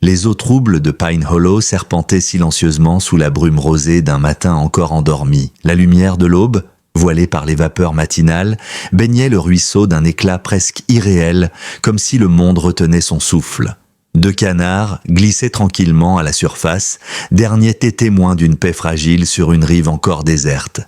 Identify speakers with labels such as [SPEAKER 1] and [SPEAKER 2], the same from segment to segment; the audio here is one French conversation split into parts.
[SPEAKER 1] Les eaux troubles de Pine Hollow serpentaient silencieusement sous la brume rosée d'un matin encore endormi. La lumière de l'aube, voilée par les vapeurs matinales, baignait le ruisseau d'un éclat presque irréel, comme si le monde retenait son souffle. Deux canards glissaient tranquillement à la surface, derniers témoins d'une paix fragile sur une rive encore déserte.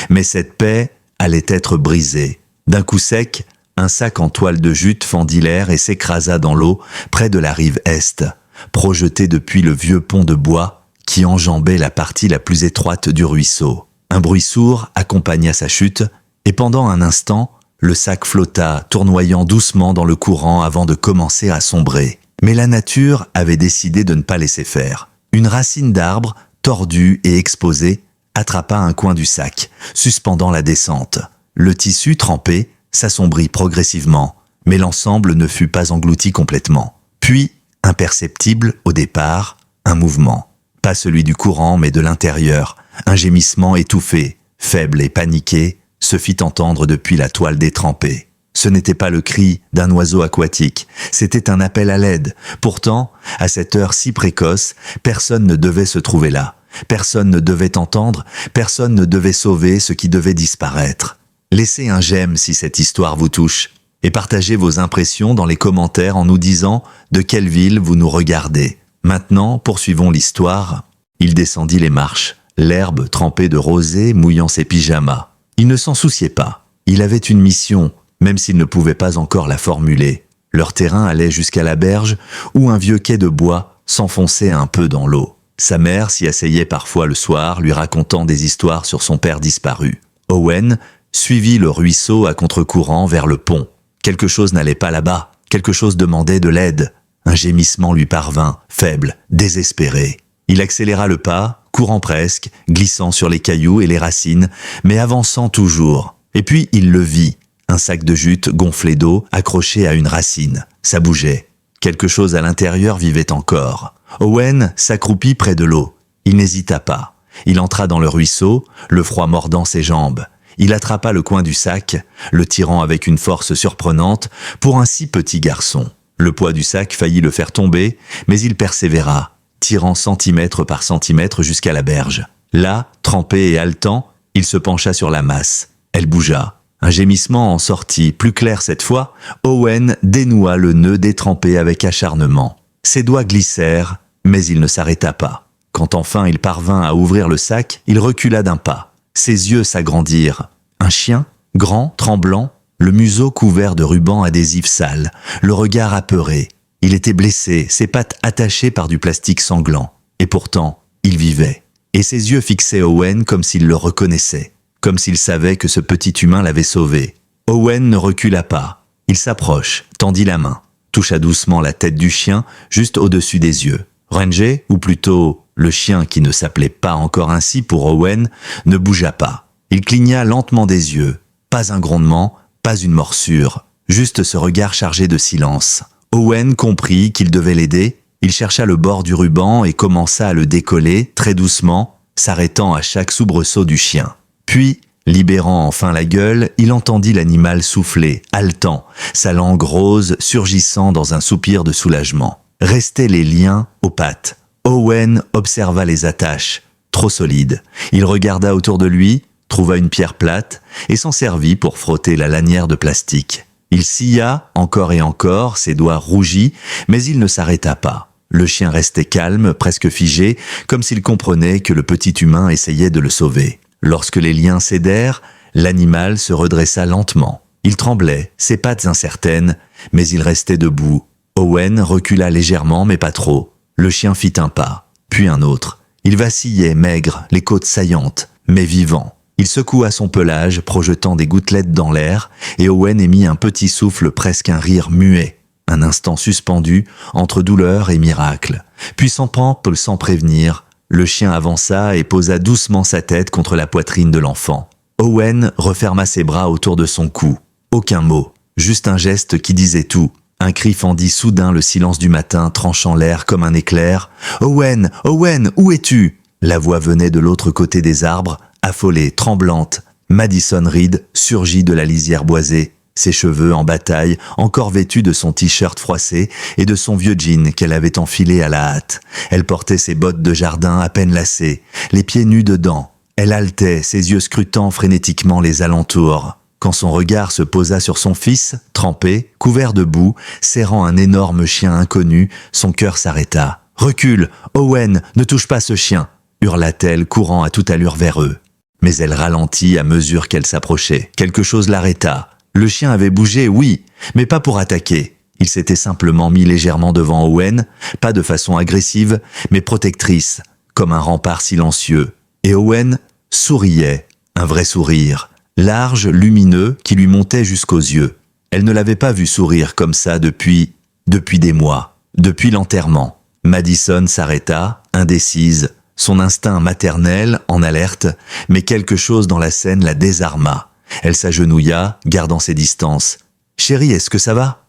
[SPEAKER 1] Mais cette paix allait être brisée. D'un coup sec, un sac en toile de jute fendit l'air et s'écrasa dans l'eau près de la rive est, projeté depuis le vieux pont de bois qui enjambait la partie la plus étroite du ruisseau. Un bruit sourd accompagna sa chute, et pendant un instant, le sac flotta, tournoyant doucement dans le courant avant de commencer à sombrer. Mais la nature avait décidé de ne pas laisser faire. Une racine d'arbre, tordue et exposée, attrapa un coin du sac, suspendant la descente. Le tissu trempé s'assombrit progressivement, mais l'ensemble ne fut pas englouti complètement. Puis, imperceptible au départ, un mouvement. Pas celui du courant, mais de l'intérieur. Un gémissement étouffé, faible et paniqué, se fit entendre depuis la toile détrempée. Ce n'était pas le cri d'un oiseau aquatique, c'était un appel à l'aide. Pourtant, à cette heure si précoce, personne ne devait se trouver là. Personne ne devait entendre, personne ne devait sauver ce qui devait disparaître. Laissez un j'aime si cette histoire vous touche, et partagez vos impressions dans les commentaires en nous disant de quelle ville vous nous regardez. Maintenant, poursuivons l'histoire. Il descendit les marches, l'herbe trempée de rosée mouillant ses pyjamas. Il ne s'en souciait pas. Il avait une mission, même s'il ne pouvait pas encore la formuler. Leur terrain allait jusqu'à la berge, où un vieux quai de bois s'enfonçait un peu dans l'eau. Sa mère s'y asseyait parfois le soir, lui racontant des histoires sur son père disparu. Owen suivit le ruisseau à contre-courant vers le pont. Quelque chose n'allait pas là-bas, quelque chose demandait de l'aide. Un gémissement lui parvint, faible, désespéré. Il accéléra le pas, courant presque, glissant sur les cailloux et les racines, mais avançant toujours. Et puis il le vit, un sac de jute gonflé d'eau accroché à une racine. Ça bougeait. Quelque chose à l'intérieur vivait encore. Owen s'accroupit près de l'eau. Il n'hésita pas. Il entra dans le ruisseau, le froid mordant ses jambes. Il attrapa le coin du sac, le tirant avec une force surprenante pour un si petit garçon. Le poids du sac faillit le faire tomber, mais il persévéra, tirant centimètre par centimètre jusqu'à la berge. Là, trempé et haletant, il se pencha sur la masse. Elle bougea. Un gémissement en sortit, plus clair cette fois. Owen dénoua le nœud détrempé avec acharnement. Ses doigts glissèrent, mais il ne s'arrêta pas. Quand enfin il parvint à ouvrir le sac, il recula d'un pas. Ses yeux s'agrandirent. Un chien, grand, tremblant, le museau couvert de rubans adhésifs sales, le regard apeuré. Il était blessé, ses pattes attachées par du plastique sanglant. Et pourtant, il vivait. Et ses yeux fixaient Owen comme s'il le reconnaissait, comme s'il savait que ce petit humain l'avait sauvé. Owen ne recula pas. Il s'approche, tendit la main, toucha doucement la tête du chien juste au-dessus des yeux. Ranger, ou plutôt le chien qui ne s'appelait pas encore ainsi pour Owen, ne bougea pas. Il cligna lentement des yeux. Pas un grondement, pas une morsure, juste ce regard chargé de silence. Owen comprit qu'il devait l'aider. Il chercha le bord du ruban et commença à le décoller, très doucement, s'arrêtant à chaque soubresaut du chien. Puis, libérant enfin la gueule, il entendit l'animal souffler, haletant, sa langue rose surgissant dans un soupir de soulagement. Restaient les liens aux pattes. Owen observa les attaches, trop solides. Il regarda autour de lui, trouva une pierre plate et s'en servit pour frotter la lanière de plastique. Il scia encore et encore, ses doigts rougis, mais il ne s'arrêta pas. Le chien restait calme, presque figé, comme s'il comprenait que le petit humain essayait de le sauver. Lorsque les liens cédèrent, l'animal se redressa lentement. Il tremblait, ses pattes incertaines, mais il restait debout. Owen recula légèrement, mais pas trop. Le chien fit un pas, puis un autre. Il vacillait, maigre, les côtes saillantes, mais vivant. Il secoua son pelage, projetant des gouttelettes dans l'air, et Owen émit un petit souffle, presque un rire muet. Un instant suspendu, entre douleur et miracle. Puis sans prévenir, le chien avança et posa doucement sa tête contre la poitrine de l'enfant. Owen referma ses bras autour de son cou. Aucun mot, juste un geste qui disait tout. Un cri fendit soudain le silence du matin, tranchant l'air comme un éclair. « Owen, Owen, où es-tu » La voix venait de l'autre côté des arbres, affolée, tremblante. Madison Reed surgit de la lisière boisée. ses cheveux en bataille, encore vêtus de son t-shirt froissé et de son vieux jean qu'elle avait enfilé à la hâte. Elle portait ses bottes de jardin à peine lacées, les pieds nus dedans. Elle haletait, ses yeux scrutant frénétiquement les alentours. Quand son regard se posa sur son fils, trempé, couvert de boue, serrant un énorme chien inconnu, son cœur s'arrêta. « Recule, Owen, ne touche pas ce chien !» hurla-t-elle, courant à toute allure vers eux. Mais elle ralentit à mesure qu'elle s'approchait. Quelque chose l'arrêta. Le chien avait bougé, oui, mais pas pour attaquer. Il s'était simplement mis légèrement devant Owen, pas de façon agressive, mais protectrice, comme un rempart silencieux. Et Owen souriait, un vrai sourire, large, lumineux, qui lui montait jusqu'aux yeux. Elle ne l'avait pas vu sourire comme ça depuis des mois, depuis l'enterrement. Madison s'arrêta, indécise, son instinct maternel en alerte, mais quelque chose dans la scène la désarma. Elle s'agenouilla, gardant ses distances. « Chérie, est-ce que ça va ?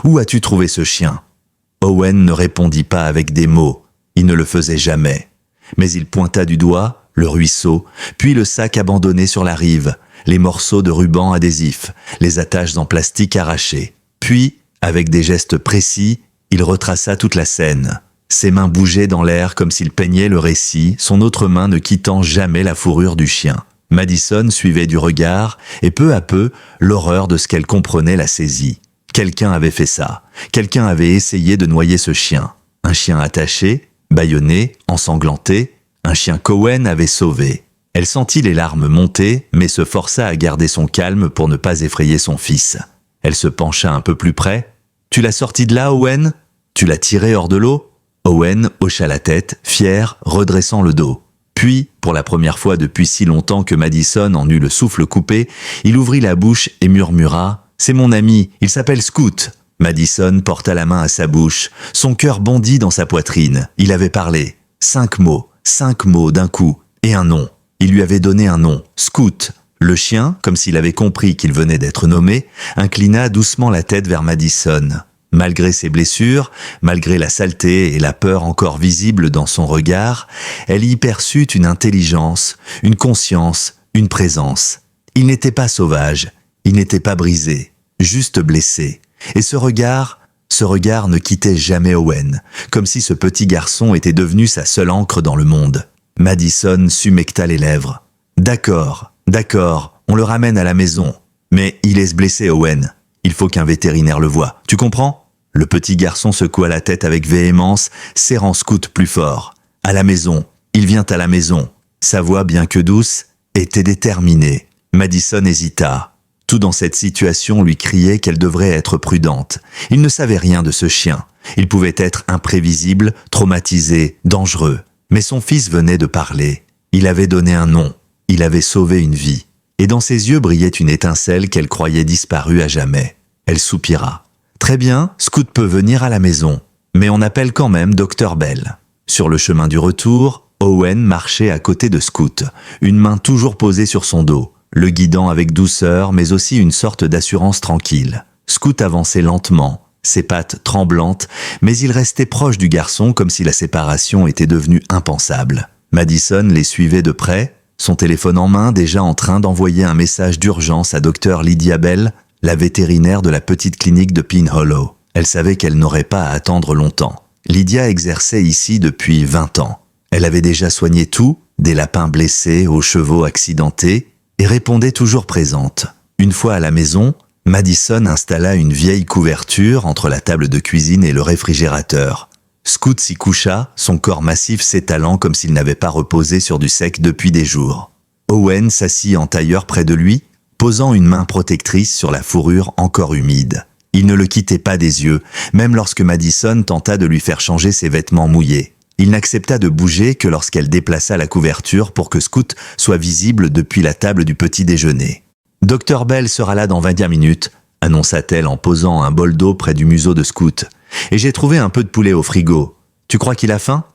[SPEAKER 1] Où as-tu trouvé ce chien ?» Owen ne répondit pas avec des mots. Il ne le faisait jamais. Mais il pointa du doigt le ruisseau, puis le sac abandonné sur la rive, les morceaux de ruban adhésif, les attaches en plastique arrachées. Puis, avec des gestes précis, il retraça toute la scène. Ses mains bougeaient dans l'air comme s'il peignait le récit, son autre main ne quittant jamais la fourrure du chien. Madison suivait du regard, et peu à peu, l'horreur de ce qu'elle comprenait la saisit. Quelqu'un avait fait ça. Quelqu'un avait essayé de noyer ce chien. Un chien attaché, bâillonné, ensanglanté, un chien qu'Owen avait sauvé. Elle sentit les larmes monter, mais se força à garder son calme pour ne pas effrayer son fils. Elle se pencha un peu plus près. « Tu l'as sorti de là, Owen ? Tu l'as tiré hors de l'eau ?» Owen hocha la tête, fier, redressant le dos. Puis, pour la première fois depuis si longtemps que Madison en eut le souffle coupé, il ouvrit la bouche et murmura « C'est mon ami, il s'appelle Scoot !» Madison porta la main à sa bouche. Son cœur bondit dans sa poitrine. Il avait parlé. 5 mots d'un coup, et un nom. Il lui avait donné un nom, Scoot. Le chien, comme s'il avait compris qu'il venait d'être nommé, inclina doucement la tête vers Madison. Malgré ses blessures, malgré la saleté et la peur encore visibles dans son regard, elle y perçut une intelligence, une conscience, une présence. Il n'était pas sauvage, il n'était pas brisé, juste blessé. Et ce regard ne quittait jamais Owen, comme si ce petit garçon était devenu sa seule ancre dans le monde. Madison s'humecta les lèvres. « D'accord, on le ramène à la maison. Mais il est blessé, Owen. Il faut qu'un vétérinaire le voie. Tu comprends ?» Le petit garçon secoua la tête avec véhémence, serrant Scoot plus fort. « À la maison. Il vient à la maison. » Sa voix, bien que douce, était déterminée. Madison hésita. Tout dans cette situation lui criait qu'elle devrait être prudente. Il ne savait rien de ce chien. Il pouvait être imprévisible, traumatisé, dangereux. Mais son fils venait de parler. Il avait donné un nom. Il avait sauvé une vie. Et dans ses yeux brillait une étincelle qu'elle croyait disparue à jamais. Elle soupira. « Très bien, Scoot peut venir à la maison. Mais on appelle quand même Dr Bell. » Sur le chemin du retour, Owen marchait à côté de Scoot, une main toujours posée sur son dos, le guidant avec douceur mais aussi une sorte d'assurance tranquille. Scoot avançait lentement, ses pattes tremblantes, mais il restait proche du garçon comme si la séparation était devenue impensable. Madison les suivait de près, son téléphone en main déjà en train d'envoyer un message d'urgence à Dr Lydia Bell, la vétérinaire de la petite clinique de Pine Hollow. Elle savait qu'elle n'aurait pas à attendre longtemps. Lydia exerçait ici depuis 20 ans. Elle avait déjà soigné tout, des lapins blessés aux chevaux accidentés, et répondait toujours présente. Une fois à la maison, Madison installa une vieille couverture entre la table de cuisine et le réfrigérateur. Scoot s'y coucha, son corps massif s'étalant comme s'il n'avait pas reposé sur du sec depuis des jours. Owen s'assit en tailleur près de lui, posant une main protectrice sur la fourrure encore humide. Il ne le quittait pas des yeux, même lorsque Madison tenta de lui faire changer ses vêtements mouillés. Il n'accepta de bouger que lorsqu'elle déplaça la couverture pour que Scoot soit visible depuis la table du petit déjeuner. « Dr Bell sera là dans 21 minutes, annonça-t-elle en posant un bol d'eau près du museau de Scoot. « Et j'ai trouvé un peu de poulet au frigo. Tu crois qu'il a faim ?»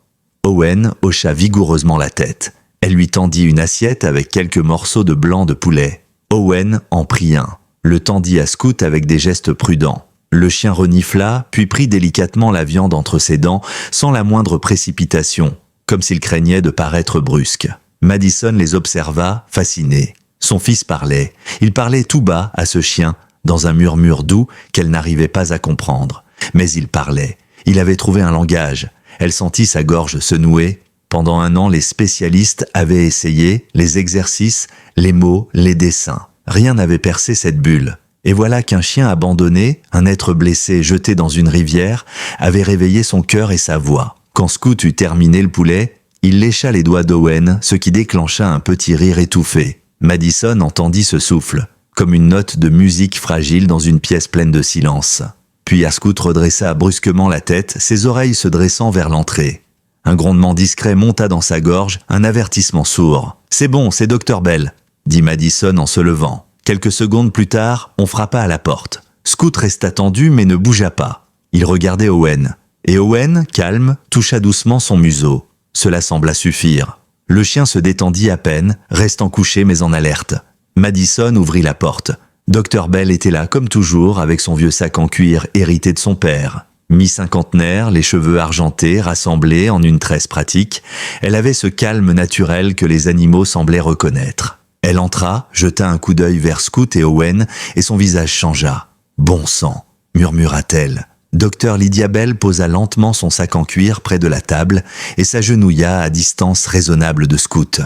[SPEAKER 1] Owen hocha vigoureusement la tête. Elle lui tendit une assiette avec quelques morceaux de blanc de poulet. Owen en prit un, le tendit à Scoot avec des gestes prudents. Le chien renifla, puis prit délicatement la viande entre ses dents, sans la moindre précipitation, comme s'il craignait de paraître brusque. Madison les observa, fasciné. Son fils parlait. Il parlait tout bas à ce chien, dans un murmure doux qu'elle n'arrivait pas à comprendre. Mais il parlait. Il avait trouvé un langage. Elle sentit sa gorge se nouer. Pendant 1 an, les spécialistes avaient essayé les exercices, les mots, les dessins. Rien n'avait percé cette bulle. Et voilà qu'un chien abandonné, un être blessé jeté dans une rivière, avait réveillé son cœur et sa voix. Quand Scout eut terminé le poulet, il lécha les doigts d'Owen, ce qui déclencha un petit rire étouffé. Madison entendit ce souffle, comme une note de musique fragile dans une pièce pleine de silence. Puis Scout redressa brusquement la tête, ses oreilles se dressant vers l'entrée. Un grondement discret monta dans sa gorge, un avertissement sourd. « C'est bon, c'est Dr Bell », dit Madison en se levant. Quelques secondes plus tard, on frappa à la porte. Scout resta tendu mais ne bougea pas. Il regardait Owen. Et Owen, calme, toucha doucement son museau. Cela sembla suffire. Le chien se détendit à peine, restant couché mais en alerte. Madison ouvrit la porte. Dr Bell était là comme toujours avec son vieux sac en cuir hérité de son père. Mi-cinquantenaire, les cheveux argentés, rassemblés en une tresse pratique, elle avait ce calme naturel que les animaux semblaient reconnaître. Elle entra, jeta un coup d'œil vers Scout et Owen, et son visage changea. « Bon sang !» murmura-t-elle. Dr Lydia Bell posa lentement son sac en cuir près de la table et s'agenouilla à distance raisonnable de Scout.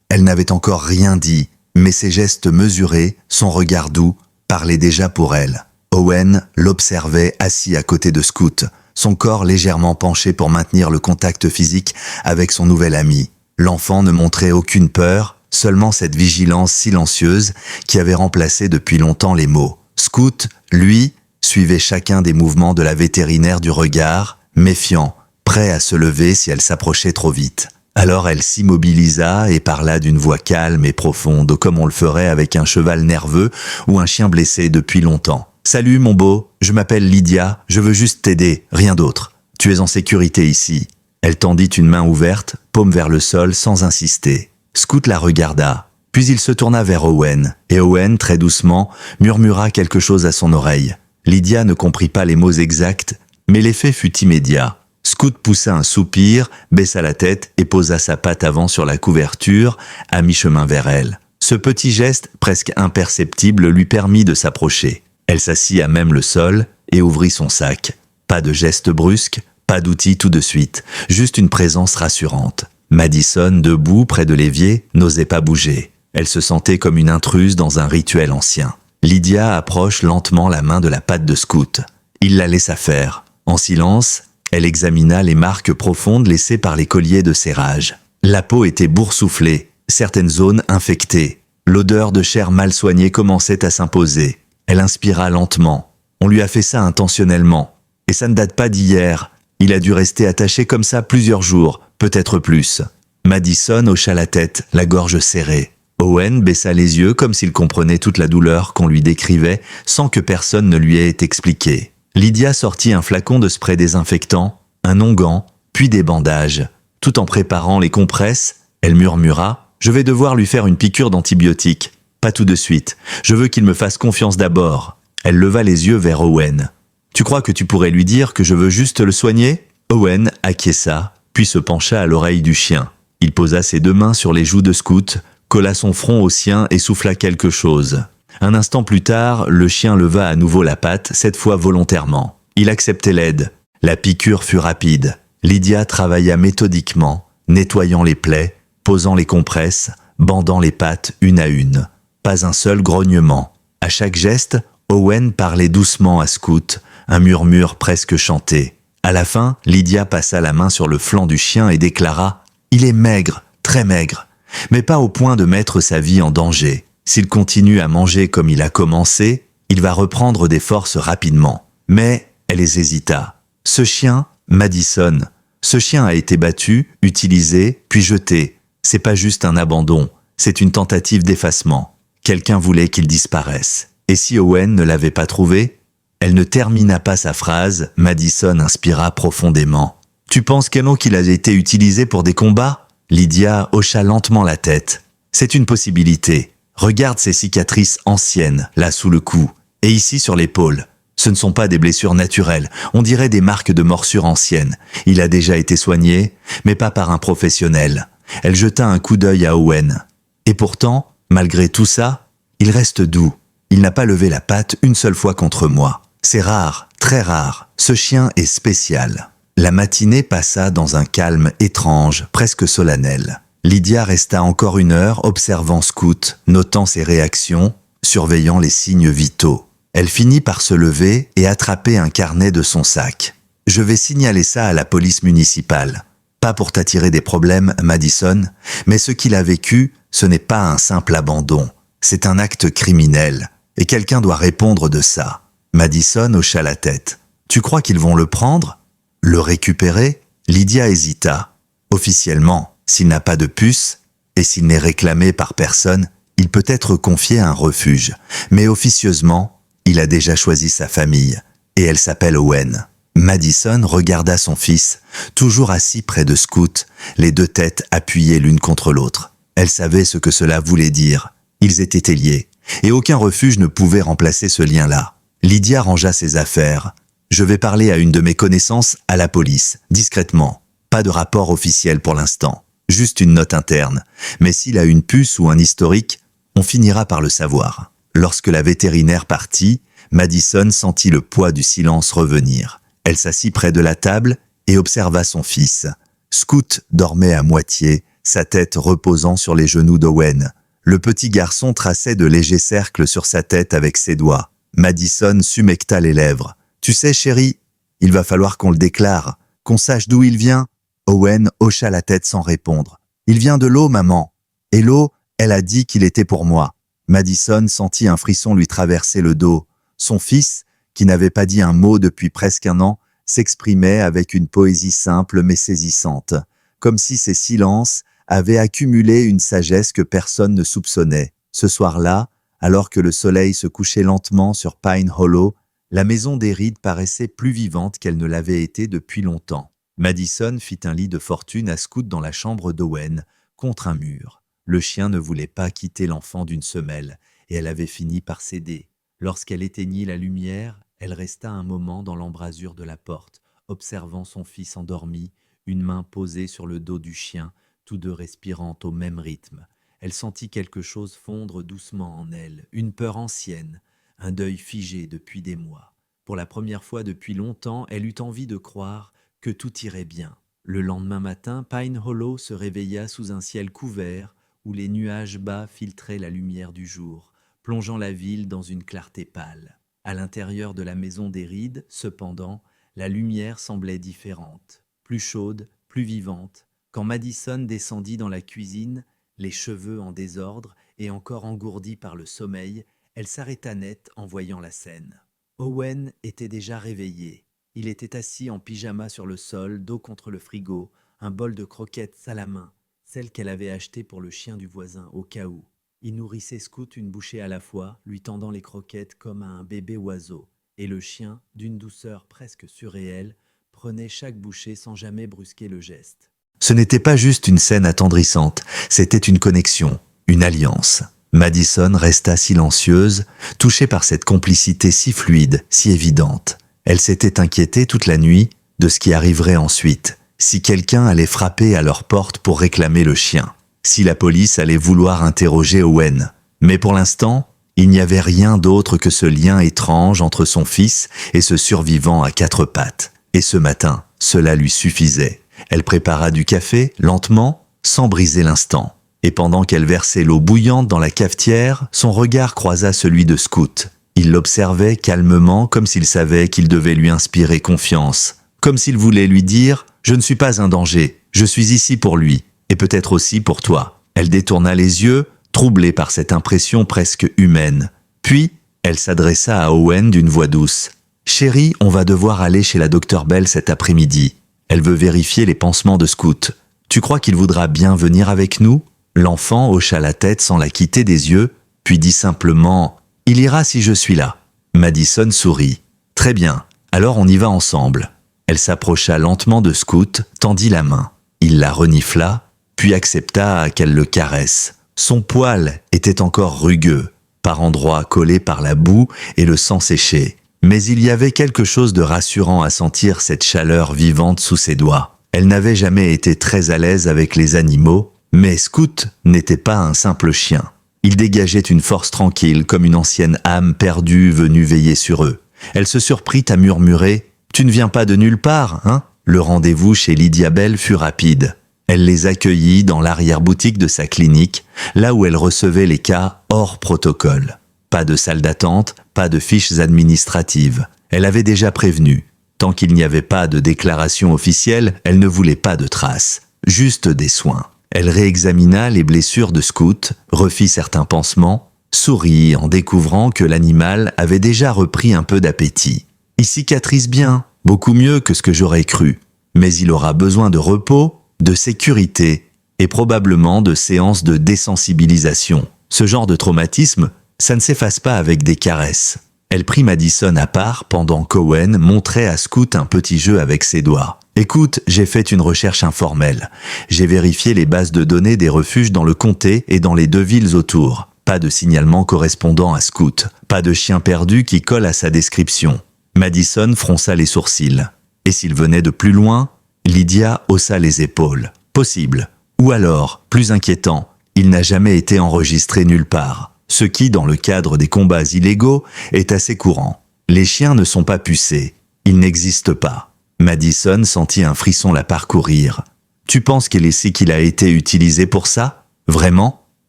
[SPEAKER 1] Elle n'avait encore rien dit, mais ses gestes mesurés, son regard doux, parlaient déjà pour elle. Owen l'observait assis à côté de Scout, son corps légèrement penché pour maintenir le contact physique avec son nouvel ami. L'enfant ne montrait aucune peur, seulement cette vigilance silencieuse qui avait remplacé depuis longtemps les mots. Scout, lui, suivait chacun des mouvements de la vétérinaire du regard, méfiant, prêt à se lever si elle s'approchait trop vite. Alors elle s'immobilisa et parla d'une voix calme et profonde, comme on le ferait avec un cheval nerveux ou un chien blessé depuis longtemps. « Salut mon beau, je m'appelle Lydia, je veux juste t'aider, rien d'autre. Tu es en sécurité ici. » Elle tendit une main ouverte, paume vers le sol sans insister. Scout la regarda, puis il se tourna vers Owen, et Owen, très doucement, murmura quelque chose à son oreille. Lydia ne comprit pas les mots exacts, mais l'effet fut immédiat. Scout poussa un soupir, baissa la tête et posa sa patte avant sur la couverture, à mi-chemin vers elle. Ce petit geste, presque imperceptible, lui permit de s'approcher. Elle s'assit à même le sol et ouvrit son sac. Pas de geste brusque, pas d'outil tout de suite, juste une présence rassurante. Madison, debout près de l'évier, n'osait pas bouger. Elle se sentait comme une intruse dans un rituel ancien. Lydia approche lentement la main de la patte de Scout. Il la laissa faire. En silence, elle examina les marques profondes laissées par les colliers de serrage. La peau était boursouflée, certaines zones infectées. L'odeur de chair mal soignée commençait à s'imposer. Elle inspira lentement. On lui a fait ça intentionnellement. Et ça ne date pas d'hier. Il a dû rester attaché comme ça plusieurs jours, peut-être plus. Madison hocha la tête, la gorge serrée. Owen baissa les yeux comme s'il comprenait toute la douleur qu'on lui décrivait sans que personne ne lui ait expliqué. Lydia sortit un flacon de spray désinfectant, un onguent, puis des bandages. Tout en préparant les compresses, elle murmura « Je vais devoir lui faire une piqûre d'antibiotiques. Pas tout de suite. Je veux qu'il me fasse confiance d'abord. » Elle leva les yeux vers Owen. « Tu crois que tu pourrais lui dire que je veux juste le soigner ?» Owen acquiesça, puis se pencha à l'oreille du chien. Il posa ses 2 mains sur les joues de Scout, colla son front au sien et souffla quelque chose. Un instant plus tard, le chien leva à nouveau la patte, cette fois volontairement. Il acceptait l'aide. La piqûre fut rapide. Lydia travailla méthodiquement, nettoyant les plaies, posant les compresses, bandant les pattes une à une. Pas un seul grognement. À chaque geste, Owen parlait doucement à Scout, un murmure presque chanté. À la fin, Lydia passa la main sur le flanc du chien et déclara « Il est maigre, très maigre, mais pas au point de mettre sa vie en danger. S'il continue à manger comme il a commencé, il va reprendre des forces rapidement. » Mais elle hésita. Ce chien, Madison, ce chien a été battu, utilisé, puis jeté. C'est pas juste un abandon, c'est une tentative d'effacement. Quelqu'un voulait qu'il disparaisse. Et si Owen ne l'avait pas trouvé? Elle ne termina pas sa phrase, Madison inspira profondément. « Tu penses qu'il a été utilisé pour des combats ?» Lydia hocha lentement la tête. « C'est une possibilité. Regarde ces cicatrices anciennes, là sous le cou, et ici sur l'épaule. Ce ne sont pas des blessures naturelles, on dirait des marques de morsure anciennes. Il a déjà été soigné, mais pas par un professionnel. » Elle jeta un coup d'œil à Owen. « Et pourtant, malgré tout ça, il reste doux. Il n'a pas levé la patte une seule fois contre moi. C'est rare, très rare. Ce chien est spécial. » La matinée passa dans un calme étrange, presque solennel. Lydia resta encore 1 heure observant Scoot, notant ses réactions, surveillant les signes vitaux. Elle finit par se lever et attraper un carnet de son sac. « Je vais signaler ça à la police municipale. Pas pour t'attirer des problèmes, Madison, mais ce qu'il a vécu, ce n'est pas un simple abandon. C'est un acte criminel, et quelqu'un doit répondre de ça. » Madison hocha la tête. « Tu crois qu'ils vont le prendre ? Le récupérer ?» Lydia hésita. Officiellement, s'il n'a pas de puce, et s'il n'est réclamé par personne, il peut être confié à un refuge. Mais officieusement, il a déjà choisi sa famille, et elle s'appelle Owen. Madison regarda son fils, toujours assis près de Scoot, les 2 têtes appuyées l'une contre l'autre. Elle savait ce que cela voulait dire. Ils étaient liés, et aucun refuge ne pouvait remplacer ce lien-là. Lydia rangea ses affaires. « Je vais parler à une de mes connaissances à la police, discrètement. Pas de rapport officiel pour l'instant, juste une note interne. Mais s'il a une puce ou un historique, on finira par le savoir. » Lorsque la vétérinaire partit, Madison sentit le poids du silence revenir. Elle s'assit près de la table et observa son fils. Scoot dormait à moitié, sa tête reposant sur les genoux d'Owen. Le petit garçon traçait de légers cercles sur sa tête avec ses doigts. Madison s'humecta les lèvres. « Tu sais, chérie, il va falloir qu'on le déclare, qu'on sache d'où il vient. » Owen hocha la tête sans répondre. « Il vient de l'eau, maman. Et l'eau, elle a dit qu'il était pour moi. » Madison sentit un frisson lui traverser le dos. Son fils, qui n'avait pas dit un mot depuis presque 1 an, s'exprimait avec une poésie simple mais saisissante, comme si ses silences avaient accumulé une sagesse que personne ne soupçonnait. Ce soir-là, alors que le soleil se couchait lentement sur Pine Hollow, la maison des Reed paraissait plus vivante qu'elle ne l'avait été depuis longtemps. Madison fit un lit de fortune à Scoot dans la chambre d'Owen, contre un mur. Le chien ne voulait pas quitter l'enfant d'une semelle, et elle avait fini par céder. Lorsqu'elle éteignit la lumière, elle resta un moment dans l'embrasure de la porte, observant son fils endormi, une main posée sur le dos du chien, tous 2 respirant au même rythme. Elle sentit quelque chose fondre doucement en elle, une peur ancienne, un deuil figé depuis des mois. Pour la première fois depuis longtemps, elle eut envie de croire que tout irait bien. Le lendemain matin, Pine Hollow se réveilla sous un ciel couvert, où les nuages bas filtraient la lumière du jour, plongeant la ville dans une clarté pâle. À l'intérieur de la maison des Reed, cependant, la lumière semblait différente, plus chaude, plus vivante. Quand Madison descendit dans la cuisine, les cheveux en désordre et encore engourdis par le sommeil, elle s'arrêta net en voyant la scène. Owen était déjà réveillé. Il était assis en pyjama sur le sol, dos contre le frigo, un bol de croquettes à la main, celle qu'elle avait achetée pour le chien du voisin, au cas où. Il nourrissait Scoot une bouchée à la fois, lui tendant les croquettes comme à un bébé oiseau. Et le chien, d'une douceur presque surréelle, prenait chaque bouchée sans jamais brusquer le geste. Ce n'était pas juste une scène attendrissante, c'était une connexion, une alliance. Madison resta silencieuse, touchée par cette complicité si fluide, si évidente. Elle s'était inquiétée toute la nuit de ce qui arriverait ensuite. Si quelqu'un allait frapper à leur porte pour réclamer le chien, si la police allait vouloir interroger Owen. Mais pour l'instant, il n'y avait rien d'autre que ce lien étrange entre son fils et ce survivant à 4 pattes. Et ce matin, cela lui suffisait. Elle prépara du café, lentement, sans briser l'instant. Et pendant qu'elle versait l'eau bouillante dans la cafetière, son regard croisa celui de Scoot. Il l'observait calmement, comme s'il savait qu'il devait lui inspirer confiance, comme s'il voulait lui dire « Je ne suis pas un danger, je suis ici pour lui, et peut-être aussi pour toi ». Elle détourna les yeux, troublée par cette impression presque humaine. Puis, elle s'adressa à Owen d'une voix douce. « Chérie, on va devoir aller chez la Dr Bell cet après-midi. Elle veut vérifier les pansements de Scoot. Tu crois qu'il voudra bien venir avec nous ?» L'enfant hocha la tête sans la quitter des yeux, puis dit simplement « Il ira si je suis là ». Madison sourit. « Très bien, alors on y va ensemble ». Elle s'approcha lentement de Scoot, tendit la main. Il la renifla, puis accepta qu'elle le caresse. Son poil était encore rugueux, par endroits collé par la boue et le sang séché. Mais il y avait quelque chose de rassurant à sentir cette chaleur vivante sous ses doigts. Elle n'avait jamais été très à l'aise avec les animaux, mais Scoot n'était pas un simple chien. Il dégageait une force tranquille, comme une ancienne âme perdue venue veiller sur eux. Elle se surprit à murmurer « Tu ne viens pas de nulle part, hein ?» Le rendez-vous chez Lydia Bell fut rapide. Elle les accueillit dans l'arrière-boutique de sa clinique, là où elle recevait les cas hors protocole. Pas de salle d'attente, pas de fiches administratives. Elle avait déjà prévenu. Tant qu'il n'y avait pas de déclaration officielle, elle ne voulait pas de traces, juste des soins. Elle réexamina les blessures de Scout, refit certains pansements, sourit en découvrant que l'animal avait déjà repris un peu d'appétit. Il cicatrise bien, beaucoup mieux que ce que j'aurais cru, mais il aura besoin de repos, de sécurité et probablement de séances de désensibilisation. Ce genre de traumatisme, ça ne s'efface pas avec des caresses. Elle prit Madison à part pendant qu'Owen montrait à Scout un petit jeu avec ses doigts. « Écoute, j'ai fait une recherche informelle. J'ai vérifié les bases de données des refuges dans le comté et dans les 2 villes autour. Pas de signalement correspondant à Scout. Pas de chien perdu qui colle à sa description. » Madison fronça les sourcils. Et s'il venait de plus loin? Lydia haussa les épaules. Possible. Ou alors, plus inquiétant, il n'a jamais été enregistré nulle part. Ce qui, dans le cadre des combats illégaux, est assez courant. Les chiens ne sont pas pucés. Ils n'existent pas. Madison sentit un frisson la parcourir. « Tu penses qu'il a été utilisé pour ça? Vraiment ?»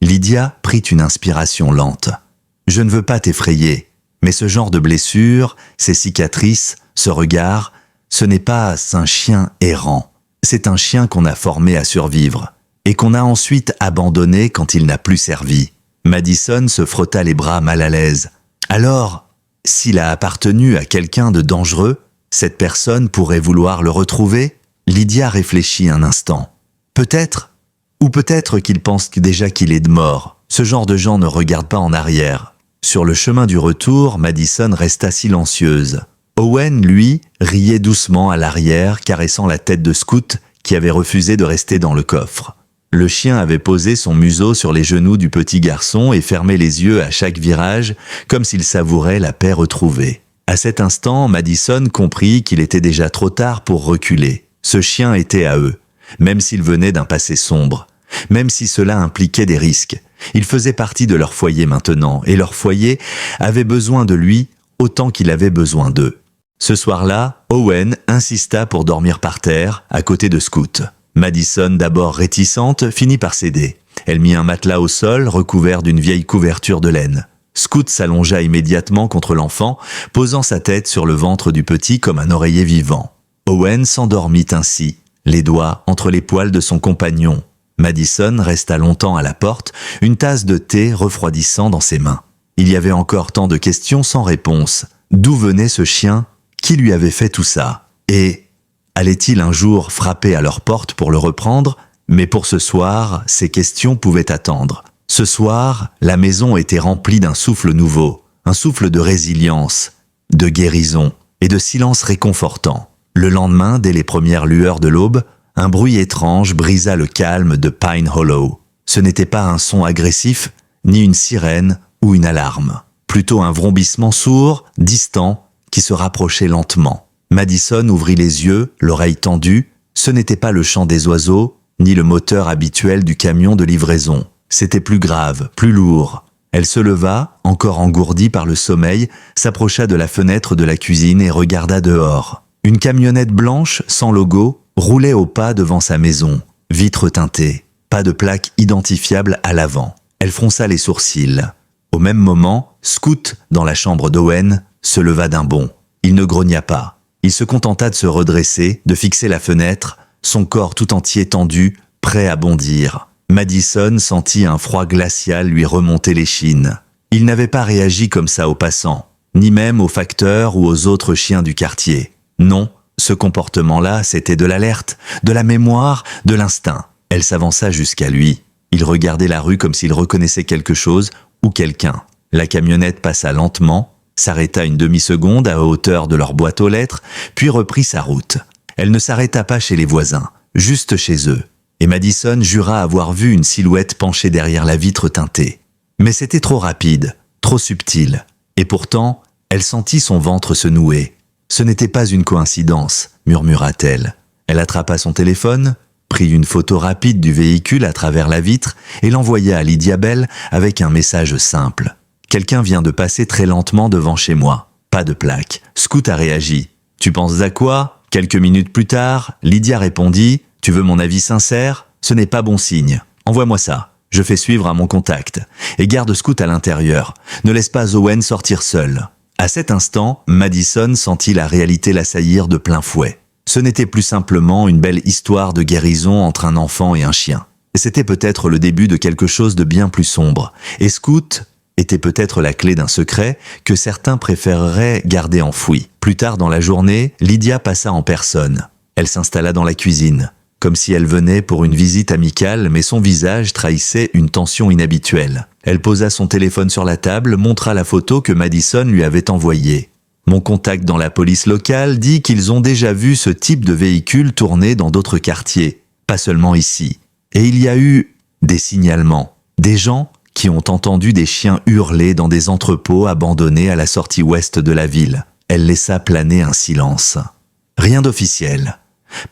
[SPEAKER 1] Lydia prit une inspiration lente. « Je ne veux pas t'effrayer, mais ce genre de blessure, ces cicatrices, ce regard, ce n'est pas un chien errant. C'est un chien qu'on a formé à survivre et qu'on a ensuite abandonné quand il n'a plus servi. » Madison se frotta les bras mal à l'aise. « Alors, s'il a appartenu à quelqu'un de dangereux, cette personne pourrait vouloir le retrouver ?» Lydia réfléchit un instant. « Peut-être, ou peut-être qu'il pense déjà qu'il est mort. Ce genre de gens ne regardent pas en arrière. » Sur le chemin du retour, Madison resta silencieuse. Owen, lui, riait doucement à l'arrière, caressant la tête de Scout qui avait refusé de rester dans le coffre. Le chien avait posé son museau sur les genoux du petit garçon et fermé les yeux à chaque virage, comme s'il savourait la paix retrouvée. À cet instant, Madison comprit qu'il était déjà trop tard pour reculer. Ce chien était à eux, même s'il venait d'un passé sombre, même si cela impliquait des risques. Il faisait partie de leur foyer maintenant, et leur foyer avait besoin de lui autant qu'il avait besoin d'eux. Ce soir-là, Owen insista pour dormir par terre, à côté de Scout. Madison, d'abord réticente, finit par céder. Elle mit un matelas au sol, recouvert d'une vieille couverture de laine. Scout s'allongea immédiatement contre l'enfant, posant sa tête sur le ventre du petit comme un oreiller vivant. Owen s'endormit ainsi, les doigts entre les poils de son compagnon. Madison resta longtemps à la porte, une tasse de thé refroidissant dans ses mains. Il y avait encore tant de questions sans réponse. D'où venait ce chien? Qui lui avait fait tout ça? Et allait-il un jour frapper à leur porte pour le reprendre? Mais pour ce soir, ces questions pouvaient attendre. Ce soir, la maison était remplie d'un souffle nouveau, un souffle de résilience, de guérison et de silence réconfortant. Le lendemain, dès les premières lueurs de l'aube, un bruit étrange brisa le calme de Pine Hollow. Ce n'était pas un son agressif, ni une sirène ou une alarme. Plutôt un vrombissement sourd, distant, qui se rapprochait lentement. Madison ouvrit les yeux, l'oreille tendue. Ce n'était pas le chant des oiseaux, ni le moteur habituel du camion de livraison. C'était plus grave, plus lourd. Elle se leva, encore engourdie par le sommeil, s'approcha de la fenêtre de la cuisine et regarda dehors. Une camionnette blanche, sans logo, roulait au pas devant sa maison, vitre teintée, pas de plaque identifiable à l'avant. Elle fronça les sourcils. Au même moment, Scout, dans la chambre d'Owen, se leva d'un bond. Il ne grogna pas. Il se contenta de se redresser, de fixer la fenêtre, son corps tout entier tendu, prêt à bondir. Madison sentit un froid glacial lui remonter l'échine. Il n'avait pas réagi comme ça aux passants, ni même aux facteurs ou aux autres chiens du quartier. Non, ce comportement-là, c'était de l'alerte, de la mémoire, de l'instinct. Elle s'avança jusqu'à lui. Il regardait la rue comme s'il reconnaissait quelque chose ou quelqu'un. La camionnette passa lentement, s'arrêta une demi-seconde à hauteur de leur boîte aux lettres, puis reprit sa route. Elle ne s'arrêta pas chez les voisins, juste chez eux. Et Madison jura avoir vu une silhouette penchée derrière la vitre teintée. Mais c'était trop rapide, trop subtil. Et pourtant, elle sentit son ventre se nouer. « Ce n'était pas une coïncidence », murmura-t-elle. Elle attrapa son téléphone, prit une photo rapide du véhicule à travers la vitre et l'envoya à Lydia Bell avec un message simple. « Quelqu'un vient de passer très lentement devant chez moi. Pas de plaque. » Scoot a réagi. « Tu penses à quoi ?» Quelques minutes plus tard, Lydia répondit « Tu veux mon avis sincère ? Ce n'est pas bon signe. Envoie-moi ça. Je fais suivre à mon contact. Et garde Scoot à l'intérieur. Ne laisse pas Owen sortir seul. » À cet instant, Madison sentit la réalité l'assaillir de plein fouet. Ce n'était plus simplement une belle histoire de guérison entre un enfant et un chien. C'était peut-être le début de quelque chose de bien plus sombre. Et Scoot était peut-être la clé d'un secret que certains préféreraient garder enfoui. Plus tard dans la journée, Lydia passa en personne. Elle s'installa dans la cuisine, comme si elle venait pour une visite amicale, mais son visage trahissait une tension inhabituelle. Elle posa son téléphone sur la table, montra la photo que Madison lui avait envoyée. Mon contact dans la police locale dit qu'ils ont déjà vu ce type de véhicule tourner dans d'autres quartiers, pas seulement ici. Et il y a eu des signalements, des gens qui ont entendu des chiens hurler dans des entrepôts abandonnés à la sortie ouest de la ville. Elle laissa planer un silence. Rien d'officiel,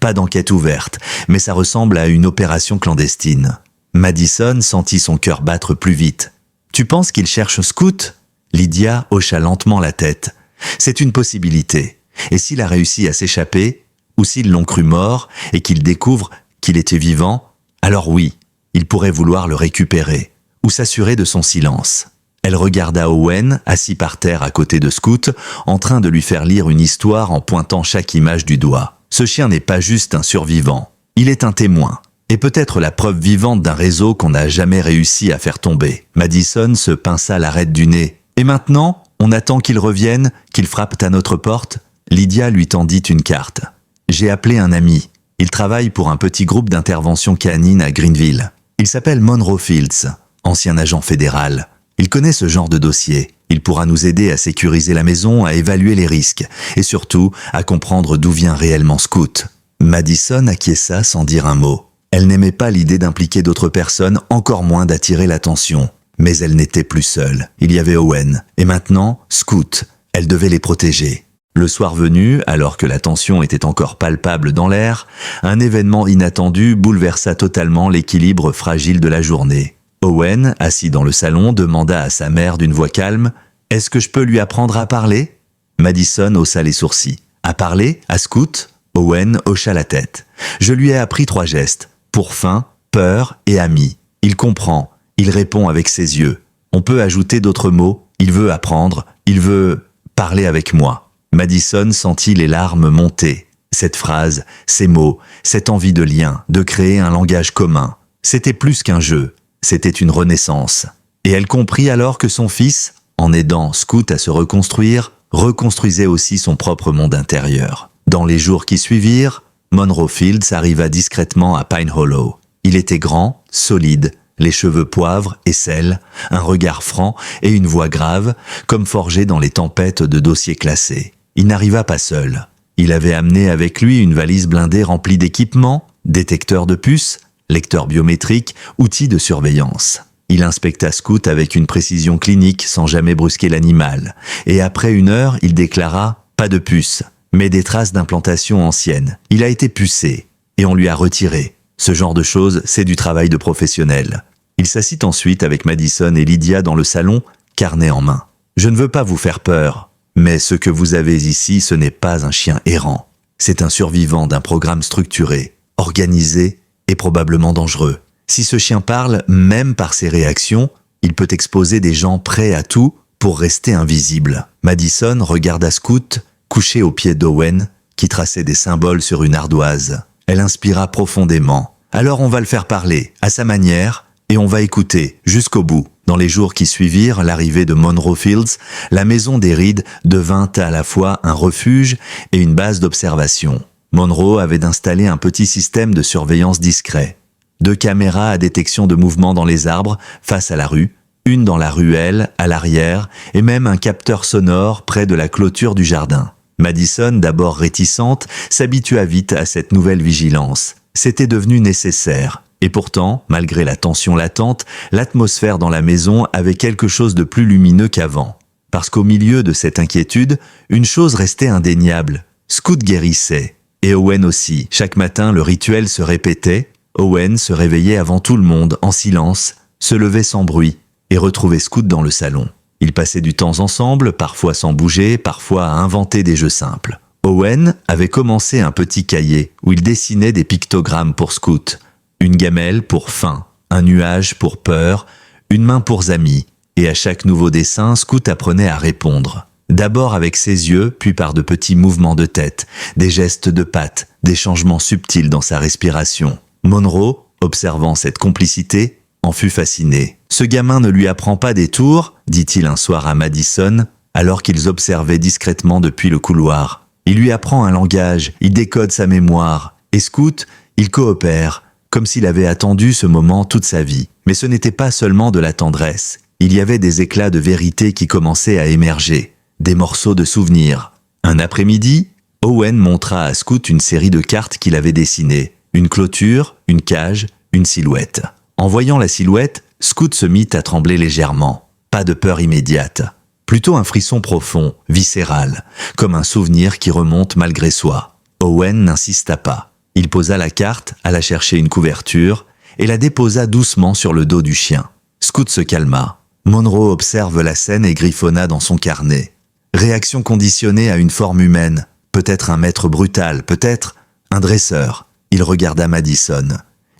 [SPEAKER 1] pas d'enquête ouverte, mais ça ressemble à une opération clandestine. Madison sentit son cœur battre plus vite. « Tu penses qu'il cherche Scoot ?» Lydia hocha lentement la tête. « C'est une possibilité. Et s'il a réussi à s'échapper, ou s'ils l'ont cru mort et qu'il découvre qu'il était vivant, alors oui, il pourrait vouloir le récupérer, ou s'assurer de son silence. » Elle regarda Owen, assis par terre à côté de Scoot, en train de lui faire lire une histoire en pointant chaque image du doigt. Ce chien n'est pas juste un survivant, il est un témoin, et peut-être la preuve vivante d'un réseau qu'on n'a jamais réussi à faire tomber. Madison se pinça l'arête du nez. « Et maintenant, on attend qu'il revienne, qu'il frappe à notre porte ?» Lydia lui tendit une carte. « J'ai appelé un ami. Il travaille pour un petit groupe d'intervention canine à Greenville. Il s'appelle Monroe Fields, ancien agent fédéral. Il connaît ce genre de dossier. Il pourra nous aider à sécuriser la maison, à évaluer les risques, et surtout à comprendre d'où vient réellement Scoot. » Madison acquiesça sans dire un mot. Elle n'aimait pas l'idée d'impliquer d'autres personnes, encore moins d'attirer l'attention. Mais elle n'était plus seule. Il y avait Owen. Et maintenant, Scoot. Elle devait les protéger. Le soir venu, alors que la tension était encore palpable dans l'air, un événement inattendu bouleversa totalement l'équilibre fragile de la journée. Owen, assis dans le salon, demanda à sa mère d'une voix calme « Est-ce que je peux lui apprendre à parler ?» Madison haussa les sourcils. « À parler ? À Scoot ?» Owen hocha la tête. « Je lui ai appris 3 gestes. Pour faim, peur et ami. Il comprend. Il répond avec ses yeux. On peut ajouter d'autres mots. Il veut apprendre. Il veut parler avec moi. » Madison sentit les larmes monter. Cette phrase, ces mots, cette envie de lien, de créer un langage commun. C'était plus qu'un jeu. C'était une renaissance. Et elle comprit alors que son fils, en aidant Scoot à se reconstruire, reconstruisait aussi son propre monde intérieur. Dans les jours qui suivirent, Monroe Fields arriva discrètement à Pine Hollow. Il était grand, solide, les cheveux poivre et sel, un regard franc et une voix grave, comme forgée dans les tempêtes de dossiers classés. Il n'arriva pas seul. Il avait amené avec lui une valise blindée remplie d'équipements, détecteurs de puces, lecteurs biométriques, outils de surveillance. Il inspecta Scoot avec une précision clinique sans jamais brusquer l'animal. Et après 1 heure, il déclara « Pas de puce, mais des traces d'implantation anciennes. Il a été pucé et on lui a retiré. Ce genre de choses, c'est du travail de professionnel. » Il s'assit ensuite avec Madison et Lydia dans le salon, carnet en main. « Je ne veux pas vous faire peur, mais ce que vous avez ici, ce n'est pas un chien errant. C'est un survivant d'un programme structuré, organisé et probablement dangereux. Si ce chien parle, même par ses réactions, il peut exposer des gens prêts à tout pour rester invisibles. » Madison regarda Scoot, couché aux pieds d'Owen, qui traçait des symboles sur une ardoise. Elle inspira profondément. « Alors on va le faire parler, à sa manière, et on va écouter, jusqu'au bout. » Dans les jours qui suivirent l'arrivée de Monroe Fields, la maison des Reed devint à la fois un refuge et une base d'observation. Monroe avait installé un petit système de surveillance discret. 2 caméras à détection de mouvement dans les arbres, face à la rue, une dans la ruelle, à l'arrière, et même un capteur sonore près de la clôture du jardin. Madison, d'abord réticente, s'habitua vite à cette nouvelle vigilance. C'était devenu nécessaire. Et pourtant, malgré la tension latente, l'atmosphère dans la maison avait quelque chose de plus lumineux qu'avant. Parce qu'au milieu de cette inquiétude, une chose restait indéniable. Scoot guérissait. Et Owen aussi. Chaque matin, le rituel se répétait. Owen se réveillait avant tout le monde, en silence, se levait sans bruit et retrouvait Scout dans le salon. Ils passaient du temps ensemble, parfois sans bouger, parfois à inventer des jeux simples. Owen avait commencé un petit cahier où il dessinait des pictogrammes pour Scout. Une gamelle pour faim, un nuage pour peur, une main pour Zami. Et à chaque nouveau dessin, Scout apprenait à répondre. D'abord avec ses yeux, puis par de petits mouvements de tête, des gestes de pattes, des changements subtils dans sa respiration. Monroe, observant cette complicité, en fut fasciné. « Ce gamin ne lui apprend pas des tours », dit-il un soir à Madison, alors qu'ils observaient discrètement depuis le couloir. « Il lui apprend un langage, il décode sa mémoire. Et Scout, il coopère, comme s'il avait attendu ce moment toute sa vie. Mais ce n'était pas seulement de la tendresse. Il y avait des éclats de vérité qui commençaient à émerger, des morceaux de souvenirs. Un après-midi, Owen montra à Scout une série de cartes qu'il avait dessinées. Une clôture, une cage, une silhouette. En voyant la silhouette, Scout se mit à trembler légèrement. Pas de peur immédiate. Plutôt un frisson profond, viscéral, comme un souvenir qui remonte malgré soi. Owen n'insista pas. Il posa la carte, alla chercher une couverture et la déposa doucement sur le dos du chien. Scout se calma. Monroe observe la scène et griffonna dans son carnet. Réaction conditionnée à une forme humaine, peut-être un maître brutal, peut-être un dresseur. Il regarda Madison.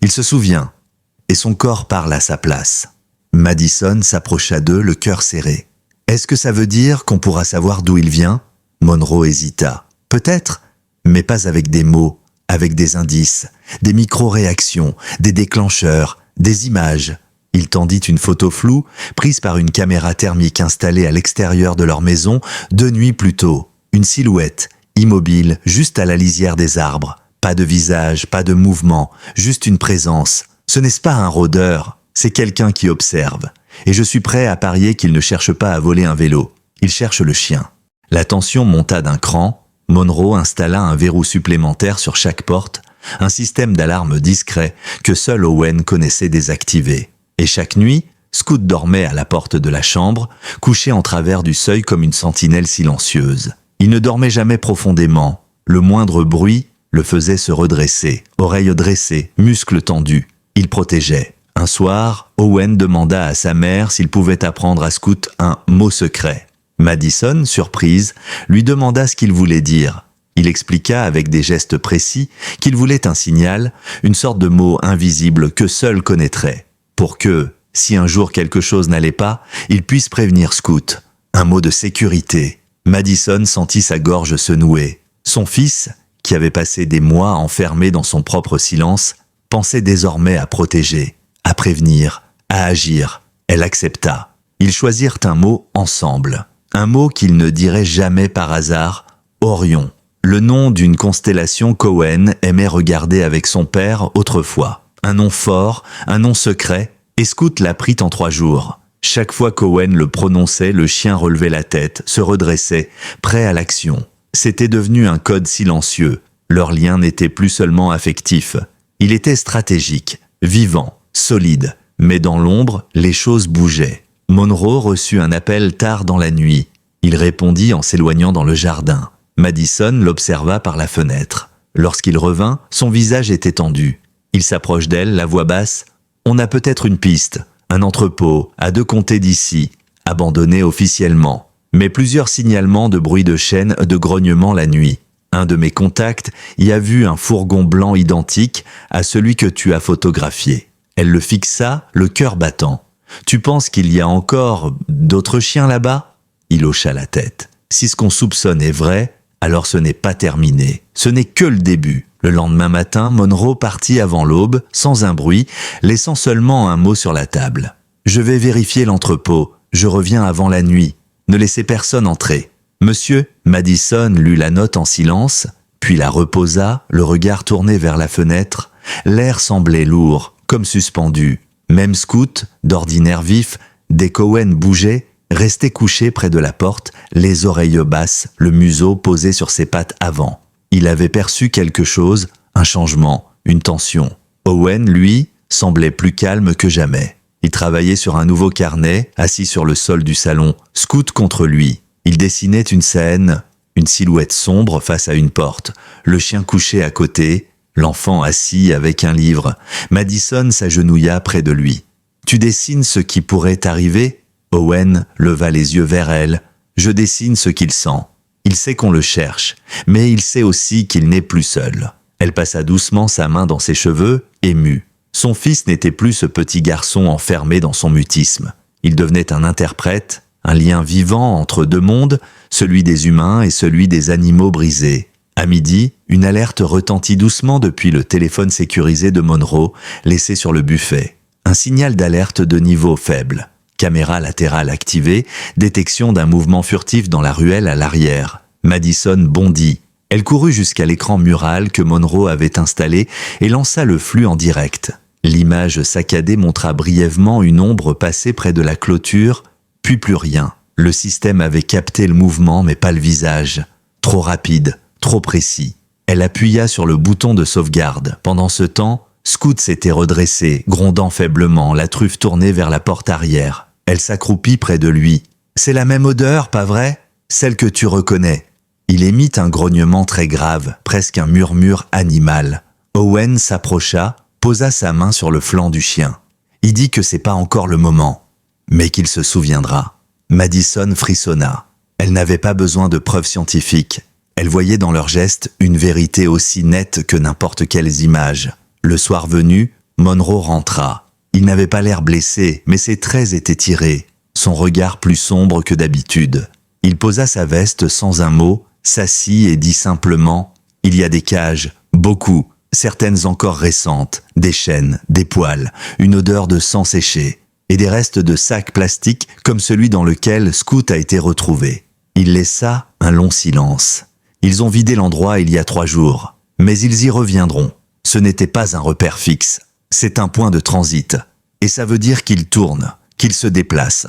[SPEAKER 1] Il se souvient, et son corps parle à sa place. Madison s'approcha d'eux, le cœur serré. « Est-ce que ça veut dire qu'on pourra savoir d'où il vient ?» Monroe hésita. « Peut-être, mais pas avec des mots, avec des indices, des micro-réactions, des déclencheurs, des images. » Il tendit une photo floue, prise par une caméra thermique installée à l'extérieur de leur maison, 2 nuits plus tôt. Une silhouette, immobile, juste à la lisière des arbres. Pas de visage, pas de mouvement, juste une présence. Ce n'est pas un rôdeur, c'est quelqu'un qui observe. Et je suis prêt à parier qu'il ne cherche pas à voler un vélo. Il cherche le chien. La tension monta d'un cran. Monroe installa un verrou supplémentaire sur chaque porte, un système d'alarme discret que seul Owen connaissait désactiver. Et chaque nuit, Scout dormait à la porte de la chambre, couché en travers du seuil comme une sentinelle silencieuse. Il ne dormait jamais profondément. Le moindre bruit le faisait se redresser, oreilles dressées, muscles tendus. Il protégeait. Un soir, Owen demanda à sa mère s'il pouvait apprendre à Scout un mot secret. Madison, surprise, lui demanda ce qu'il voulait dire. Il expliqua avec des gestes précis qu'il voulait un signal, une sorte de mot invisible que seul connaîtrait. Pour que, si un jour quelque chose n'allait pas, il puisse prévenir Scout. Un mot de sécurité. Madison sentit sa gorge se nouer. Son fils, qui avait passé des mois enfermé dans son propre silence, pensait désormais à protéger, à prévenir, à agir. Elle accepta. Ils choisirent un mot ensemble. Un mot qu'ils ne diraient jamais par hasard, Orion. Le nom d'une constellation qu'Owen aimait regarder avec son père autrefois. Un nom fort, un nom secret, et Scout l'apprit en 3 jours. Chaque fois qu'Owen le prononçait, le chien relevait la tête, se redressait, prêt à l'action. C'était devenu un code silencieux. Leur lien n'était plus seulement affectif. Il était stratégique, vivant, solide. Mais dans l'ombre, les choses bougeaient. Monroe reçut un appel tard dans la nuit. Il répondit en s'éloignant dans le jardin. Madison l'observa par la fenêtre. Lorsqu'il revint, son visage était tendu. Il s'approche d'elle, la voix basse. « On a peut-être une piste, un entrepôt, à 2 comtés d'ici, abandonné officiellement. Mais plusieurs signalements de bruit de chaîne, de grognements la nuit. Un de mes contacts y a vu un fourgon blanc identique à celui que tu as photographié. » Elle le fixa, le cœur battant. « Tu penses qu'il y a encore d'autres chiens là-bas ?» Il hocha la tête. « Si ce qu'on soupçonne est vrai, alors ce n'est pas terminé. Ce n'est que le début. » Le lendemain matin, Monroe partit avant l'aube, sans un bruit, laissant seulement un mot sur la table. « Je vais vérifier l'entrepôt. Je reviens avant la nuit. Ne laissez personne entrer. » « Monsieur » Madison lut la note en silence, puis la reposa, le regard tourné vers la fenêtre. L'air semblait lourd, comme suspendu. Même Scout, d'ordinaire vif, dès qu'Owen bougeait, restait couché près de la porte, les oreilles basses, le museau posé sur ses pattes avant. Il avait perçu quelque chose, un changement, une tension. Owen, lui, semblait plus calme que jamais. Il travaillait sur un nouveau carnet, assis sur le sol du salon, Scout contre lui. Il dessinait une scène, une silhouette sombre face à une porte, le chien couché à côté, L'enfant assis avec un livre. Madison s'agenouilla près de lui. « Tu dessines ce qui pourrait arriver ?» Owen leva les yeux vers elle. « Je dessine ce qu'il sent. Il sait qu'on le cherche, mais il sait aussi qu'il n'est plus seul. » Elle passa doucement sa main dans ses cheveux, émue. Son fils n'était plus ce petit garçon enfermé dans son mutisme. Il devenait un interprète, un lien vivant entre deux mondes, celui des humains et celui des animaux brisés. À midi, une alerte retentit doucement depuis le téléphone sécurisé de Monroe, laissé sur le buffet. Un signal d'alerte de niveau faible. Caméra latérale activée, détection d'un mouvement furtif dans la ruelle à l'arrière. Madison bondit. Elle courut jusqu'à l'écran mural que Monroe avait installé et lança le flux en direct. L'image saccadée montra brièvement une ombre passer près de la clôture, puis plus rien. Le système avait capté le mouvement mais pas le visage. Trop rapide, trop précis. Elle appuya sur le bouton de sauvegarde. Pendant ce temps, Scout s'était redressé, grondant faiblement, la truffe tournée vers la porte arrière. Elle s'accroupit près de lui. « C'est la même odeur, pas vrai ? Celle que tu reconnais. » Il émit un grognement très grave, presque un murmure animal. Owen s'approcha, posa sa main sur le flanc du chien. Il dit que c'est pas encore le moment, mais qu'il se souviendra. Madison frissonna. Elle n'avait pas besoin de preuves scientifiques. Elle voyait dans leurs gestes une vérité aussi nette que n'importe quelles images. Le soir venu, Monroe rentra. Il n'avait pas l'air blessé, mais ses traits étaient tirés, son regard plus sombre que d'habitude. Il posa sa veste sans un mot, s'assit et dit simplement « Il y a des cages, beaucoup, certaines encore récentes, des chaînes, des poils, une odeur de sang séché, et des restes de sacs plastiques comme celui dans lequel Scout a été retrouvé. » Il laissa un long silence. Ils ont vidé l'endroit il y a 3 jours, mais ils y reviendront. Ce n'était pas un repère fixe, c'est un point de transit, et ça veut dire qu'il tourne, qu'il se déplace.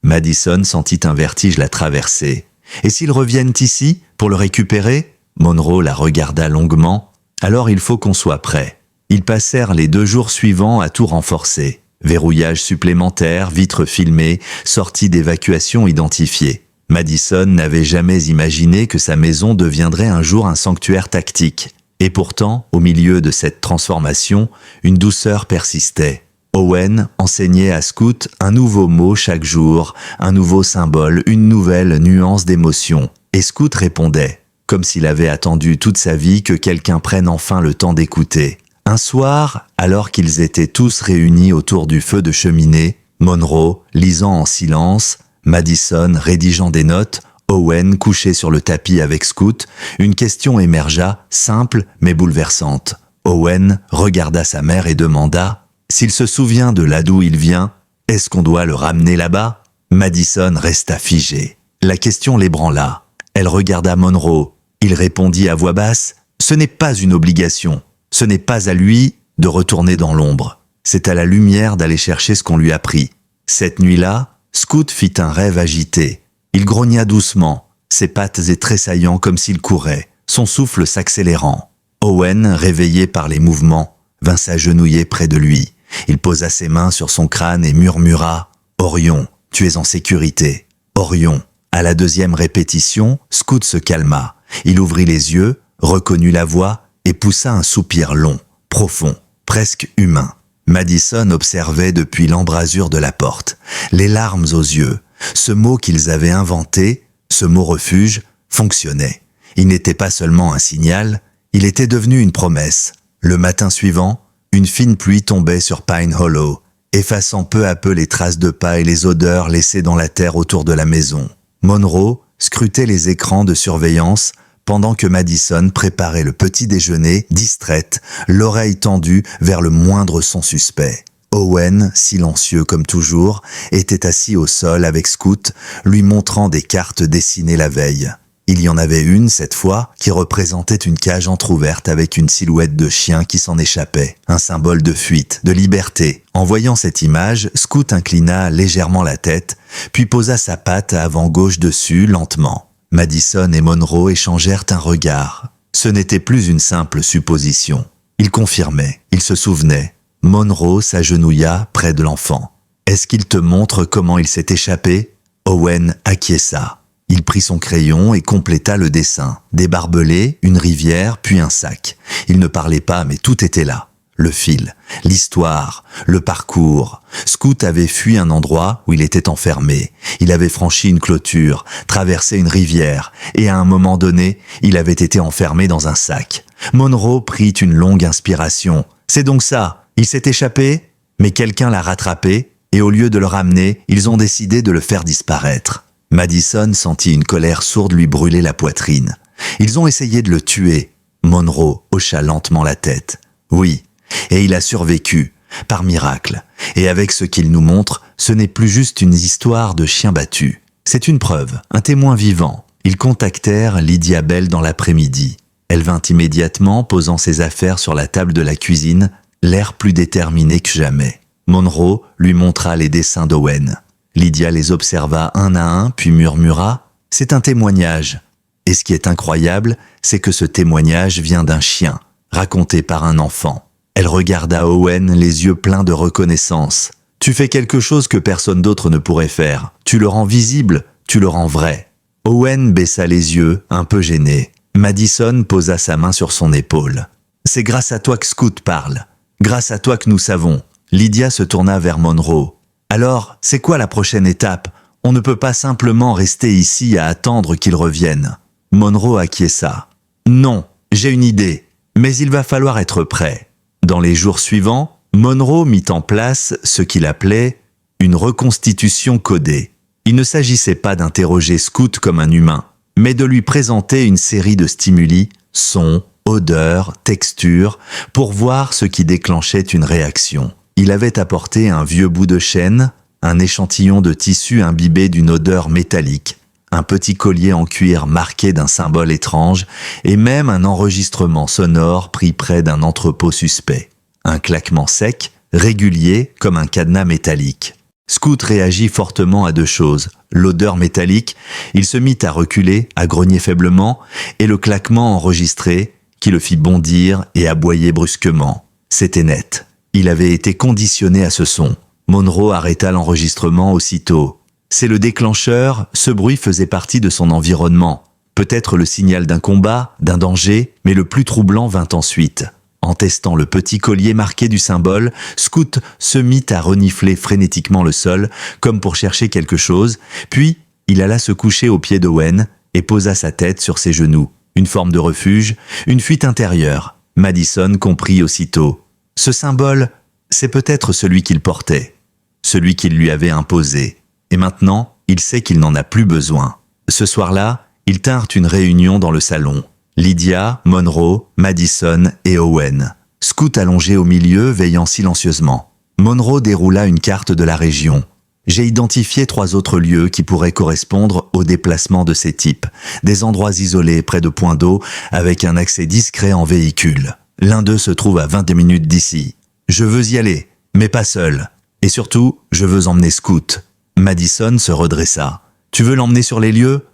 [SPEAKER 1] Madison sentit un vertige la traverser. « Et s'ils reviennent ici, pour le récupérer ?» Monroe la regarda longuement. « Alors il faut qu'on soit prêt. » Ils passèrent les 2 jours suivants à tout renforcer. Verrouillage supplémentaire, vitres filmées, sortie d'évacuation identifiée. Madison n'avait jamais imaginé que sa maison deviendrait un jour un sanctuaire tactique. Et pourtant, au milieu de cette transformation, une douceur persistait. Owen enseignait à Scout un nouveau mot chaque jour, un nouveau symbole, une nouvelle nuance d'émotion. Et Scout répondait, comme s'il avait attendu toute sa vie que quelqu'un prenne enfin le temps d'écouter. Un soir, alors qu'ils étaient tous réunis autour du feu de cheminée, Monroe lisant en silence, Madison rédigeant des notes, Owen couché sur le tapis avec Scout, une question émergea, simple mais bouleversante. Owen regarda sa mère et demanda « S'il se souvient de là d'où il vient, est-ce qu'on doit le ramener là-bas ?» Madison resta figée. La question l'ébranla. Elle regarda Monroe. Il répondit à voix basse « Ce n'est pas une obligation. Ce n'est pas à lui de retourner dans l'ombre. C'est à la lumière d'aller chercher ce qu'on lui a pris. » Cette nuit-là, Scout fit un rêve agité. Il grogna doucement, ses pattes tressaillant comme s'il courait, son souffle s'accélérant. Owen, réveillé par les mouvements, vint s'agenouiller près de lui. Il posa ses mains sur son crâne et murmura « Orion, tu es en sécurité. Orion. » À la 2e répétition, Scout se calma. Il ouvrit les yeux, reconnut la voix et poussa un soupir long, profond, presque humain. Madison observait depuis l'embrasure de la porte, les larmes aux yeux. Ce mot qu'ils avaient inventé, ce mot refuge, fonctionnait. Il n'était pas seulement un signal, il était devenu une promesse. Le matin suivant, une fine pluie tombait sur Pine Hollow, effaçant peu à peu les traces de pas et les odeurs laissées dans la terre autour de la maison. Monroe scrutait les écrans de surveillance pendant que Madison préparait le petit déjeuner, distraite, l'oreille tendue vers le moindre son suspect. Owen, silencieux comme toujours, était assis au sol avec Scout, lui montrant des cartes dessinées la veille. Il y en avait une, cette fois, qui représentait une cage entr'ouverte avec une silhouette de chien qui s'en échappait, un symbole de fuite, de liberté. En voyant cette image, Scout inclina légèrement la tête, puis posa sa patte avant gauche dessus, lentement. Madison et Monroe échangèrent un regard. Ce n'était plus une simple supposition. Ils confirmaient, ils se souvenaient. Monroe s'agenouilla près de l'enfant. « Est-ce qu'il te montre comment il s'est échappé ?» Owen acquiesça. Il prit son crayon et compléta le dessin. Des barbelés, une rivière, puis un sac. Il ne parlait pas, mais tout était là. Le fil, l'histoire, le parcours. Scout avait fui un endroit où il était enfermé. Il avait franchi une clôture, traversé une rivière, et à un moment donné, il avait été enfermé dans un sac. Monroe prit une longue inspiration. C'est donc ça, il s'est échappé, mais quelqu'un l'a rattrapé, et au lieu de le ramener, ils ont décidé de le faire disparaître. Madison sentit une colère sourde lui brûler la poitrine. Ils ont essayé de le tuer. Monroe hocha lentement la tête. Oui, et il a survécu, par miracle. Et avec ce qu'il nous montre, ce n'est plus juste une histoire de chien battu. C'est une preuve, un témoin vivant. Ils contactèrent Lydia Bell dans l'après-midi. Elle vint immédiatement, posant ses affaires sur la table de la cuisine, l'air plus déterminé que jamais. Monroe lui montra les dessins d'Owen. Lydia les observa un à un, puis murmura « C'est un témoignage ». Et ce qui est incroyable, c'est que ce témoignage vient d'un chien, raconté par un enfant. Elle regarda Owen les yeux pleins de reconnaissance. « Tu fais quelque chose que personne d'autre ne pourrait faire. Tu le rends visible, tu le rends vrai. » Owen baissa les yeux, un peu gêné. Madison posa sa main sur son épaule. « C'est grâce à toi que Scout parle. Grâce à toi que nous savons. » Lydia se tourna vers Monroe. « Alors, c'est quoi la prochaine étape? On ne peut pas simplement rester ici à attendre qu'il revienne. » Monroe acquiesça. « Non, j'ai une idée, mais il va falloir être prêt. » Dans les jours suivants, Monroe mit en place ce qu'il appelait une reconstitution codée. Il ne s'agissait pas d'interroger Scout comme un humain, mais de lui présenter une série de stimuli, sons, odeurs, textures, pour voir ce qui déclenchait une réaction. Il avait apporté un vieux bout de chêne, un échantillon de tissu imbibé d'une odeur métallique, un petit collier en cuir marqué d'un symbole étrange et même un enregistrement sonore pris près d'un entrepôt suspect. Un claquement sec, régulier comme un cadenas métallique. Scout réagit fortement à deux choses. L'odeur métallique, il se mit à reculer, à grogner faiblement, et le claquement enregistré qui le fit bondir et aboyer brusquement. C'était net. Il avait été conditionné à ce son. Monroe arrêta l'enregistrement aussitôt. C'est le déclencheur, ce bruit faisait partie de son environnement. Peut-être le signal d'un combat, d'un danger, mais le plus troublant vint ensuite. En testant le petit collier marqué du symbole, Scout se mit à renifler frénétiquement le sol, comme pour chercher quelque chose, puis il alla se coucher au pied d'Owen et posa sa tête sur ses genoux. Une forme de refuge, une fuite intérieure. Madison comprit aussitôt. Ce symbole, c'est peut-être celui qu'il portait, celui qu'il lui avait imposé. Et maintenant, il sait qu'il n'en a plus besoin. Ce soir-là, ils tinrent une réunion dans le salon. Lydia, Monroe, Madison et Owen. Scout allongé au milieu, veillant silencieusement. Monroe déroula une carte de la région. J'ai identifié 3 autres lieux qui pourraient correspondre au déplacement de ces types. Des endroits isolés près de points d'eau avec un accès discret en véhicule. L'un d'eux se trouve à 22 minutes d'ici. Je veux y aller, mais pas seul. Et surtout, je veux emmener Scout. Madison se redressa. Tu veux l'emmener sur les lieux?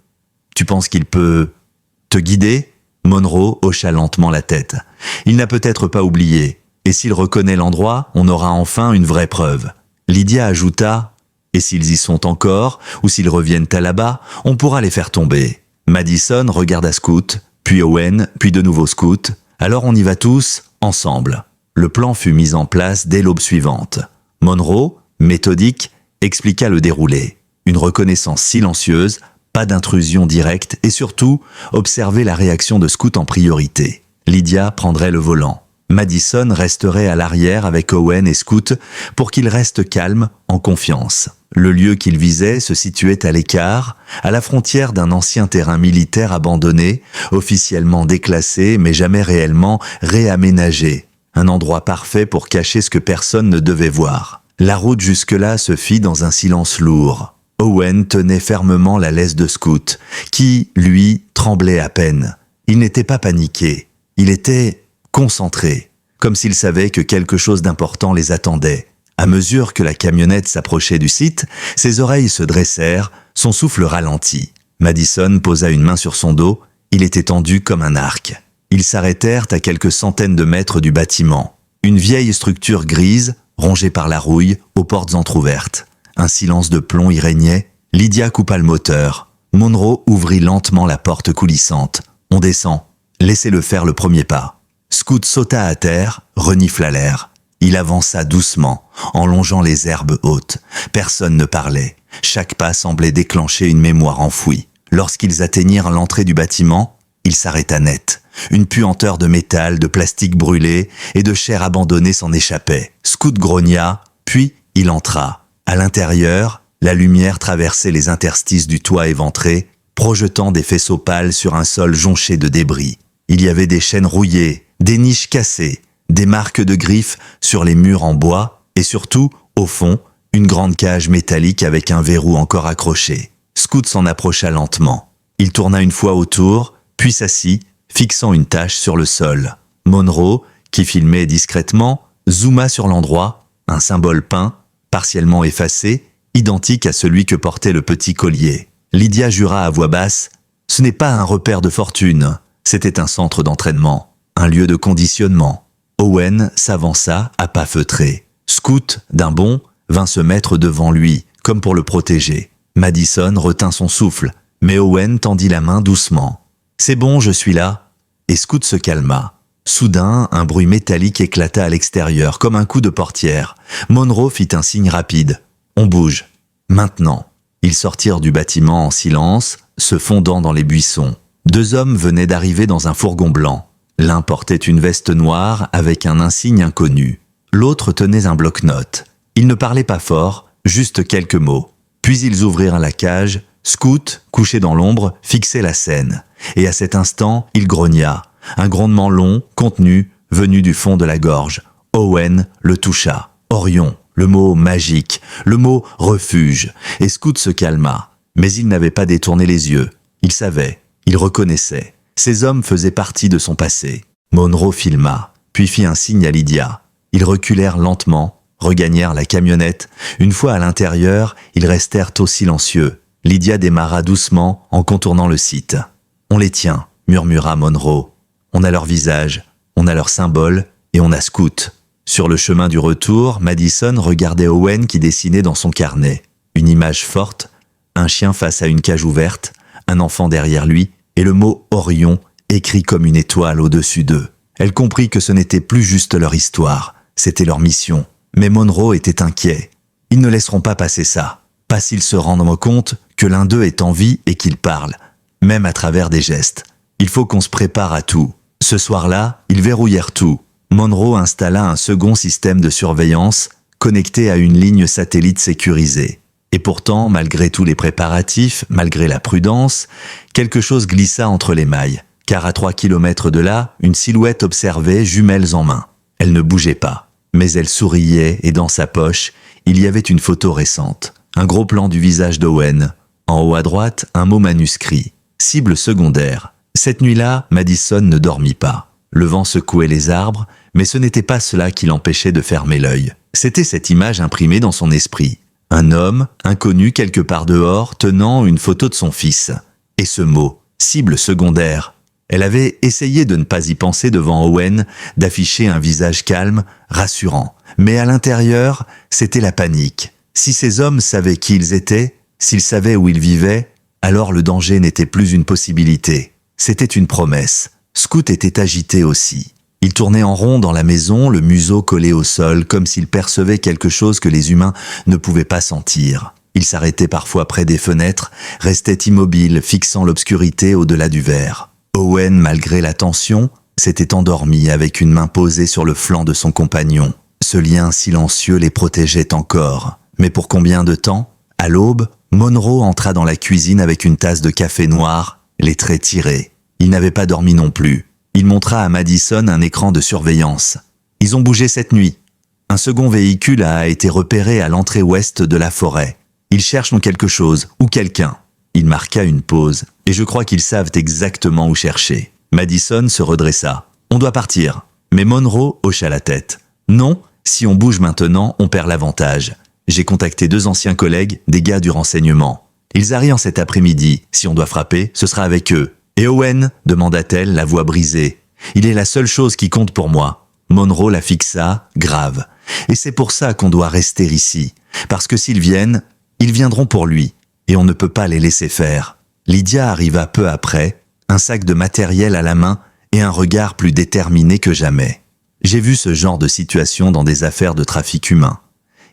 [SPEAKER 1] Tu penses qu'il peut te guider? Monroe hocha lentement la tête. Il n'a peut-être pas oublié. Et s'il reconnaît l'endroit, on aura enfin une vraie preuve. Lydia ajouta, et s'ils y sont encore, ou s'ils reviennent à là-bas, on pourra les faire tomber. Madison regarda Scout, puis Owen, puis de nouveau Scout. Alors on y va tous, ensemble. Le plan fut mis en place dès l'aube suivante. Monroe, méthodique, expliqua le déroulé. Une reconnaissance silencieuse, pas d'intrusion directe et surtout, observer la réaction de Scout en priorité. Lydia prendrait le volant. Madison resterait à l'arrière avec Owen et Scout pour qu'ils restent calmes, en confiance. Le lieu qu'ils visaient se situait à l'écart, à la frontière d'un ancien terrain militaire abandonné, officiellement déclassé mais jamais réellement réaménagé. Un endroit parfait pour cacher ce que personne ne devait voir. La route jusque-là se fit dans un silence lourd. Owen tenait fermement la laisse de Scout, qui, lui, tremblait à peine. Il n'était pas paniqué, il était concentré, comme s'il savait que quelque chose d'important les attendait. À mesure que la camionnette s'approchait du site, ses oreilles se dressèrent, son souffle ralentit. Madison posa une main sur son dos, il était tendu comme un arc. Ils s'arrêtèrent à quelques centaines de mètres du bâtiment. Une vieille structure grise, rongée par la rouille, aux portes entr'ouvertes. Un silence de plomb y régnait. Lydia coupa le moteur. Monroe ouvrit lentement la porte coulissante. « On descend. Laissez-le faire le premier pas. » Scoot sauta à terre, renifla l'air. Il avança doucement, en longeant les herbes hautes. Personne ne parlait. Chaque pas semblait déclencher une mémoire enfouie. Lorsqu'ils atteignirent l'entrée du bâtiment, il s'arrêta net. Une puanteur de métal, de plastique brûlé et de chair abandonnée s'en échappait. Scoot grogna, puis il entra. À l'intérieur, la lumière traversait les interstices du toit éventré, projetant des faisceaux pâles sur un sol jonché de débris. Il y avait des chaînes rouillées, des niches cassées, des marques de griffes sur les murs en bois et surtout, au fond, une grande cage métallique avec un verrou encore accroché. Scoot s'en approcha lentement. Il tourna une fois autour, puis s'assit, fixant une tache sur le sol. Monroe, qui filmait discrètement, zooma sur l'endroit, un symbole peint, partiellement effacé, identique à celui que portait le petit collier. Lydia jura à voix basse « Ce n'est pas un repère de fortune, c'était un centre d'entraînement, un lieu de conditionnement. » Owen s'avança à pas feutrés. Scoot, d'un bond, vint se mettre devant lui, comme pour le protéger. Madison retint son souffle, mais Owen tendit la main doucement. « C'est bon, je suis là. » Et Scoot se calma. Soudain, un bruit métallique éclata à l'extérieur, comme un coup de portière. Monroe fit un signe rapide. « On bouge. Maintenant. » Ils sortirent du bâtiment en silence, se fondant dans les buissons. Deux hommes venaient d'arriver dans un fourgon blanc. L'un portait une veste noire avec un insigne inconnu. L'autre tenait un bloc-notes. Ils ne parlaient pas fort, juste quelques mots. Puis ils ouvrirent la cage. Scoot, couché dans l'ombre, fixait la scène. Et à cet instant, il grogna. Un grondement long, contenu, venu du fond de la gorge. Owen le toucha. Orion, le mot magique, le mot refuge. Et Scoot se calma. Mais il n'avait pas détourné les yeux. Il savait, il reconnaissait. Ces hommes faisaient partie de son passé. Monroe filma, puis fit un signe à Lydia. Ils reculèrent lentement, regagnèrent la camionnette. Une fois à l'intérieur, ils restèrent au silencieux. Lydia démarra doucement en contournant le site. « On les tient », murmura Monroe. « On a leur visage, on a leur symbole et on a Scoot. » Sur le chemin du retour, Madison regardait Owen qui dessinait dans son carnet. Une image forte, un chien face à une cage ouverte, un enfant derrière lui et le mot « Orion » écrit comme une étoile au-dessus d'eux. Elle comprit que ce n'était plus juste leur histoire, c'était leur mission. Mais Monroe était inquiet. Ils ne laisseront pas passer ça. Pas s'ils se rendent compte que l'un d'eux est en vie et qu'il parle, même à travers des gestes. Il faut qu'on se prépare à tout. Ce soir-là, ils verrouillèrent tout. Monroe installa un second système de surveillance connecté à une ligne satellite sécurisée. Et pourtant, malgré tous les préparatifs, malgré la prudence, quelque chose glissa entre les mailles, car à 3 kilomètres de là, une silhouette observait, jumelles en main. Elle ne bougeait pas, mais elle souriait et dans sa poche, il y avait une photo récente. Un gros plan du visage d'Owen. En haut à droite, un mot manuscrit. Cible secondaire. Cette nuit-là, Madison ne dormit pas. Le vent secouait les arbres, mais ce n'était pas cela qui l'empêchait de fermer l'œil. C'était cette image imprimée dans son esprit. Un homme, inconnu quelque part dehors, tenant une photo de son fils. Et ce mot, cible secondaire. Elle avait essayé de ne pas y penser devant Owen, d'afficher un visage calme, rassurant. Mais à l'intérieur, c'était la panique. Si ces hommes savaient qui ils étaient, s'ils savaient où ils vivaient, alors le danger n'était plus une possibilité. C'était une promesse. Scoot était agité aussi. Il tournait en rond dans la maison, le museau collé au sol, comme s'il percevait quelque chose que les humains ne pouvaient pas sentir. Il s'arrêtait parfois près des fenêtres, restait immobile, fixant l'obscurité au-delà du verre. Owen, malgré la tension, s'était endormi avec une main posée sur le flanc de son compagnon. Ce lien silencieux les protégeait encore. Mais pour combien de temps ? À l'aube, Monroe entra dans la cuisine avec une tasse de café noir, les traits tirés. Il n'avait pas dormi non plus. Il montra à Madison un écran de surveillance. Ils ont bougé cette nuit. Un second véhicule a été repéré à l'entrée ouest de la forêt. Ils cherchent quelque chose ou quelqu'un. Il marqua une pause, et je crois qu'ils savent exactement où chercher. Madison se redressa. On doit partir. Mais Monroe hocha la tête. Non, si on bouge maintenant, on perd l'avantage. J'ai contacté 2 anciens collègues, des gars du renseignement. Ils arrivent cet après-midi. Si on doit frapper, ce sera avec eux. Et Owen, demanda-t-elle, la voix brisée. Il est la seule chose qui compte pour moi. Monroe la fixa, grave. Et c'est pour ça qu'on doit rester ici. Parce que s'ils viennent, ils viendront pour lui. Et on ne peut pas les laisser faire. Lydia arriva peu après, un sac de matériel à la main et un regard plus déterminé que jamais. J'ai vu ce genre de situation dans des affaires de trafic humain.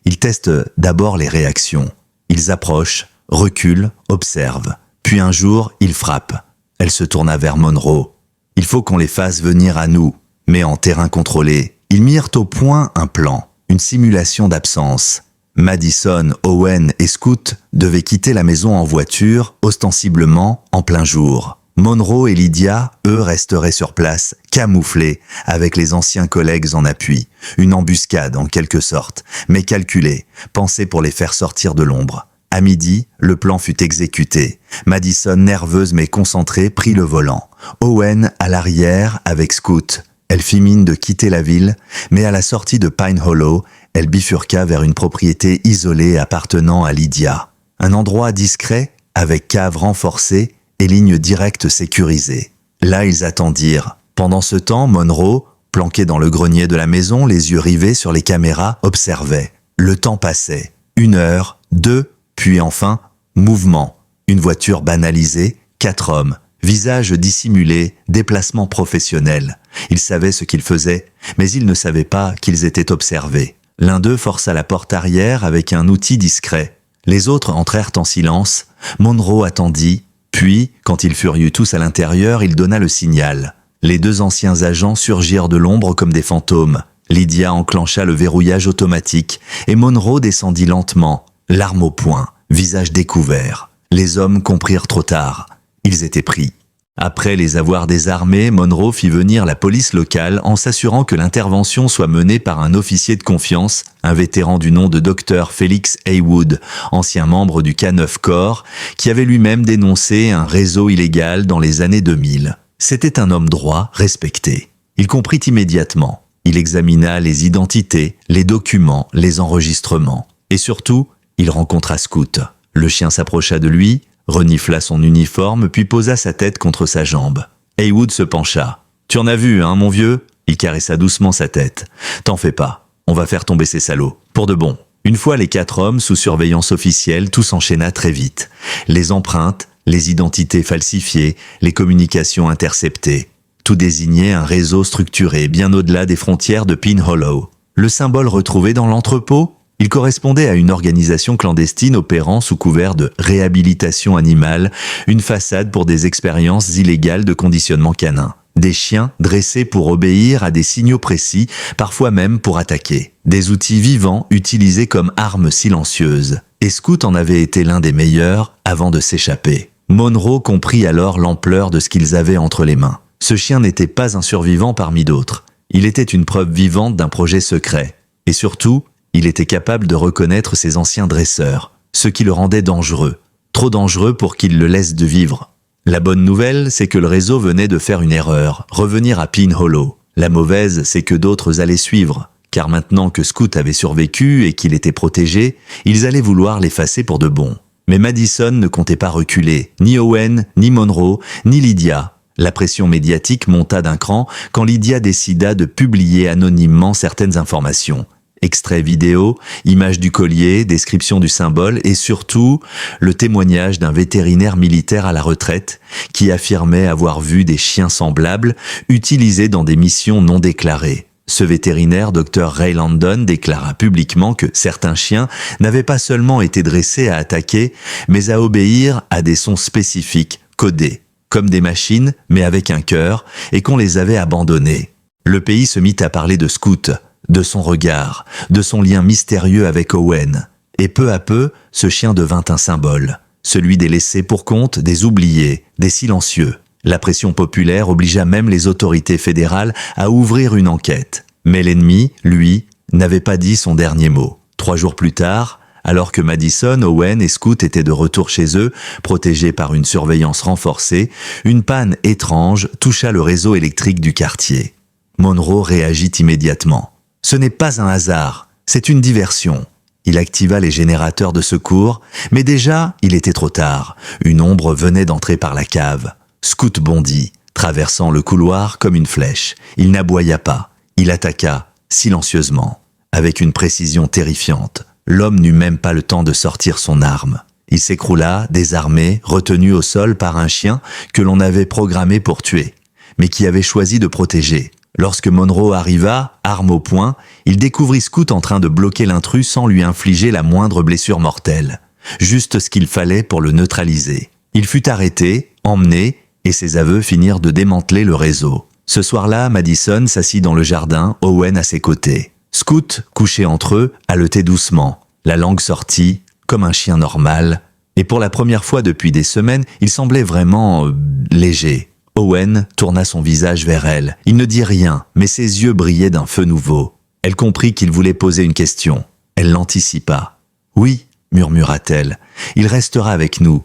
[SPEAKER 1] Ils testent d'abord les réactions. Ils approchent, reculent, observent. Puis un jour, ils frappent. Elle se tourna vers Monroe. « Il faut qu'on les fasse venir à nous. » Mais en terrain contrôlé, ils mirent au point un plan, une simulation d'absence. Madison, Owen et Scoot devaient quitter la maison en voiture, ostensiblement en plein jour. Monroe et Lydia, eux, resteraient sur place, camouflés, avec les anciens collègues en appui. Une embuscade, en quelque sorte, mais calculée, pensée pour les faire sortir de l'ombre. À midi, le plan fut exécuté. Madison, nerveuse mais concentrée, prit le volant. Owen, à l'arrière, avec Scoot. Elle fit mine de quitter la ville, mais à la sortie de Pine Hollow, elle bifurqua vers une propriété isolée appartenant à Lydia. Un endroit discret, avec cave renforcée et lignes directes sécurisées. Là, ils attendirent. Pendant ce temps, Monroe, planqué dans le grenier de la maison, les yeux rivés sur les caméras, observait. Le temps passait. 1 heure, 2, puis enfin, mouvement. Une voiture banalisée, 4 hommes. Visage dissimulé, déplacement professionnel. Ils savaient ce qu'ils faisaient, mais ils ne savaient pas qu'ils étaient observés. L'un d'eux força la porte arrière avec un outil discret. Les autres entrèrent en silence. Monroe attendit, puis, quand ils furent tous à l'intérieur, il donna le signal. Les 2 anciens agents surgirent de l'ombre comme des fantômes. Lydia enclencha le verrouillage automatique et Monroe descendit lentement, l'arme au poing, visage découvert. Les hommes comprirent trop tard. Ils étaient pris. Après les avoir désarmés, Monroe fit venir la police locale en s'assurant que l'intervention soit menée par un officier de confiance, un vétéran du nom de Dr. Felix Haywood, ancien membre du K9 Corps, qui avait lui-même dénoncé un réseau illégal dans les années 2000. C'était un homme droit, respecté. Il comprit immédiatement. Il examina les identités, les documents, les enregistrements. Et surtout, il rencontra Scoot. Le chien s'approcha de lui, renifla son uniforme, puis posa sa tête contre sa jambe. Haywood se pencha. « Tu en as vu, hein, mon vieux ?» Il caressa doucement sa tête. « T'en fais pas, on va faire tomber ces salauds. Pour de bon. » Une fois les 4 hommes sous surveillance officielle, tout s'enchaîna très vite. Les empreintes, les identités falsifiées, les communications interceptées. Tout désignait un réseau structuré bien au-delà des frontières de Pine Hollow. Le symbole retrouvé dans l'entrepôt? Il correspondait à une organisation clandestine opérant sous couvert de réhabilitation animale, une façade pour des expériences illégales de conditionnement canin. Des chiens dressés pour obéir à des signaux précis, parfois même pour attaquer. Des outils vivants utilisés comme armes silencieuses. Et Scoot en avait été l'un des meilleurs avant de s'échapper. Monroe comprit alors l'ampleur de ce qu'ils avaient entre les mains. Ce chien n'était pas un survivant parmi d'autres. Il était une preuve vivante d'un projet secret. Et surtout, il était capable de reconnaître ses anciens dresseurs, ce qui le rendait dangereux. Trop dangereux pour qu'il le laisse de vivre. La bonne nouvelle, c'est que le réseau venait de faire une erreur, revenir à Pine Hollow. La mauvaise, c'est que d'autres allaient suivre, car maintenant que Scoot avait survécu et qu'il était protégé, ils allaient vouloir l'effacer pour de bon. Mais Madison ne comptait pas reculer, ni Owen, ni Monroe, ni Lydia. La pression médiatique monta d'un cran quand Lydia décida de publier anonymement certaines informations. Extraits vidéo, images du collier, description du symbole et surtout le témoignage d'un vétérinaire militaire à la retraite qui affirmait avoir vu des chiens semblables utilisés dans des missions non déclarées. Ce vétérinaire, Dr. Ray Landon, déclara publiquement que certains chiens n'avaient pas seulement été dressés à attaquer, mais à obéir à des sons spécifiques, codés, comme des machines, mais avec un cœur, et qu'on les avait abandonnés. Le pays se mit à parler de Scoot, de son regard, de son lien mystérieux avec Owen. Et peu à peu, ce chien devint un symbole, celui des laissés pour compte, des oubliés, des silencieux. La pression populaire obligea même les autorités fédérales à ouvrir une enquête. Mais l'ennemi, lui, n'avait pas dit son dernier mot. 3 jours plus tard, alors que Madison, Owen et Scoot étaient de retour chez eux, protégés par une surveillance renforcée, une panne étrange toucha le réseau électrique du quartier. Monroe réagit immédiatement. Ce n'est pas un hasard, c'est une diversion. Il activa les générateurs de secours, mais déjà, il était trop tard. Une ombre venait d'entrer par la cave. Scoot bondit, traversant le couloir comme une flèche. Il n'aboya pas. Il attaqua, silencieusement, avec une précision terrifiante. L'homme n'eut même pas le temps de sortir son arme. Il s'écroula, désarmé, retenu au sol par un chien que l'on avait programmé pour tuer, mais qui avait choisi de protéger. Lorsque Monroe arriva, arme au poing, il découvrit Scout en train de bloquer l'intrus sans lui infliger la moindre blessure mortelle. Juste ce qu'il fallait pour le neutraliser. Il fut arrêté, emmené, et ses aveux finirent de démanteler le réseau. Ce soir-là, Madison s'assit dans le jardin, Owen à ses côtés. Scout, couché entre eux, haletait doucement, la langue sortie, comme un chien normal, et pour la première fois depuis des semaines, il semblait vraiment léger. Owen tourna son visage vers elle. Il ne dit rien, mais ses yeux brillaient d'un feu nouveau. Elle comprit qu'il voulait poser une question. Elle l'anticipa. « Oui, murmura-t-elle, il restera avec nous.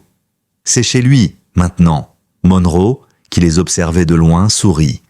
[SPEAKER 1] C'est chez lui, maintenant. » Monroe, qui les observait de loin, sourit.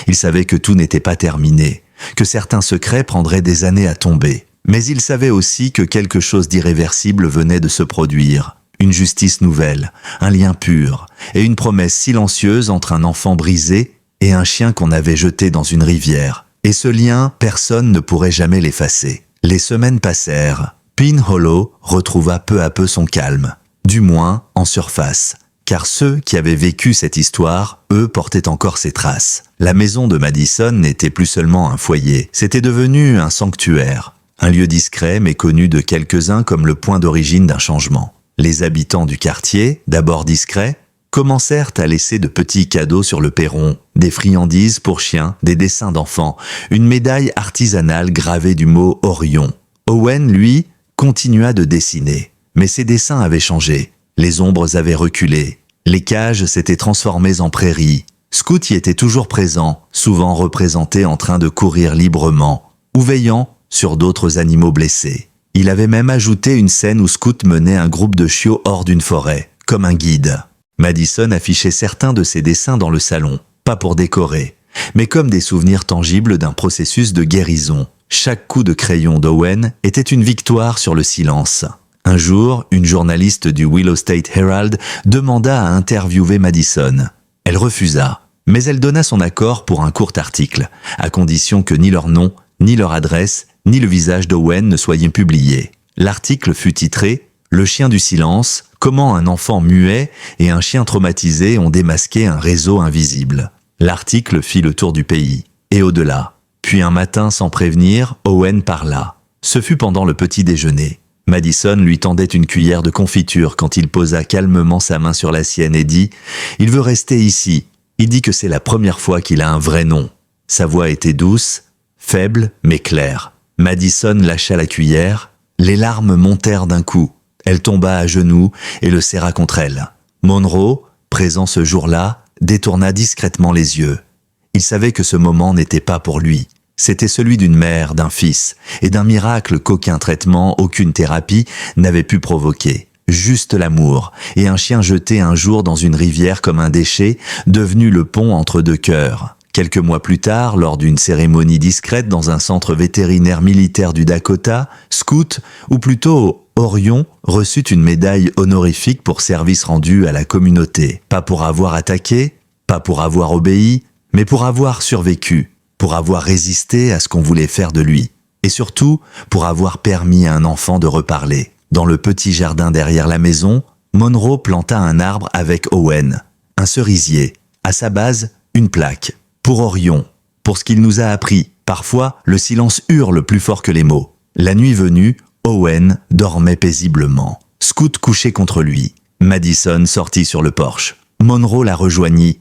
[SPEAKER 1] Il savait que tout n'était pas terminé, que certains secrets prendraient des années à tomber. Mais il savait aussi que quelque chose d'irréversible venait de se produire. Une justice nouvelle, un lien pur, et une promesse silencieuse entre un enfant brisé et un chien qu'on avait jeté dans une rivière. Et ce lien, personne ne pourrait jamais l'effacer. Les semaines passèrent. Pine Hollow retrouva peu à peu son calme, du moins en surface. Car ceux qui avaient vécu cette histoire, eux, portaient encore ses traces. La maison de Madison n'était plus seulement un foyer, c'était devenu un sanctuaire. Un lieu discret mais connu de quelques-uns comme le point d'origine d'un changement. Les habitants du quartier, d'abord discrets, commencèrent à laisser de petits cadeaux sur le perron, des friandises pour chiens, des dessins d'enfants, une médaille artisanale gravée du mot Orion. Owen, lui, continua de dessiner. Mais ses dessins avaient changé. Les ombres avaient reculé. Les cages s'étaient transformées en prairies. Scout y était toujours présent, souvent représenté en train de courir librement, ou veillant sur d'autres animaux blessés. Il avait même ajouté une scène où Scout menait un groupe de chiots hors d'une forêt, comme un guide. Madison affichait certains de ses dessins dans le salon, pas pour décorer, mais comme des souvenirs tangibles d'un processus de guérison. Chaque coup de crayon d'Owen était une victoire sur le silence. Un jour, une journaliste du Willow State Herald demanda à interviewer Madison. Elle refusa, mais elle donna son accord pour un court article, à condition que ni leur nom, ni leur adresse, ni le visage d'Owen ne soient publiés. L'article fut titré « Le chien du silence, comment un enfant muet et un chien traumatisé ont démasqué un réseau invisible ». L'article fit le tour du pays, et au-delà. Puis un matin, sans prévenir, Owen parla. Ce fut pendant le petit déjeuner. Madison lui tendait une cuillère de confiture quand il posa calmement sa main sur la sienne et dit « Il veut rester ici. Il dit que c'est la première fois qu'il a un vrai nom. » Sa voix était douce, faible mais claire. Madison lâcha la cuillère. Les larmes montèrent d'un coup. Elle tomba à genoux et le serra contre elle. Monroe, présent ce jour-là, détourna discrètement les yeux. Il savait que ce moment n'était pas pour lui. C'était celui d'une mère, d'un fils, et d'un miracle qu'aucun traitement, aucune thérapie n'avait pu provoquer. Juste l'amour, et un chien jeté un jour dans une rivière comme un déchet, devenu le pont entre deux cœurs. Quelques mois plus tard, lors d'une cérémonie discrète dans un centre vétérinaire militaire du Dakota, Scout, ou plutôt Orion, reçut une médaille honorifique pour service rendu à la communauté. Pas pour avoir attaqué, pas pour avoir obéi, mais pour avoir survécu, pour avoir résisté à ce qu'on voulait faire de lui, et surtout pour avoir permis à un enfant de reparler. Dans le petit jardin derrière la maison, Monroe planta un arbre avec Owen, un cerisier, à sa base, une plaque. Pour Orion, pour ce qu'il nous a appris, parfois le silence hurle plus fort que les mots. La nuit venue, Owen dormait paisiblement. Scout couché contre lui. Madison sortit sur le porche. Monroe la rejoignit,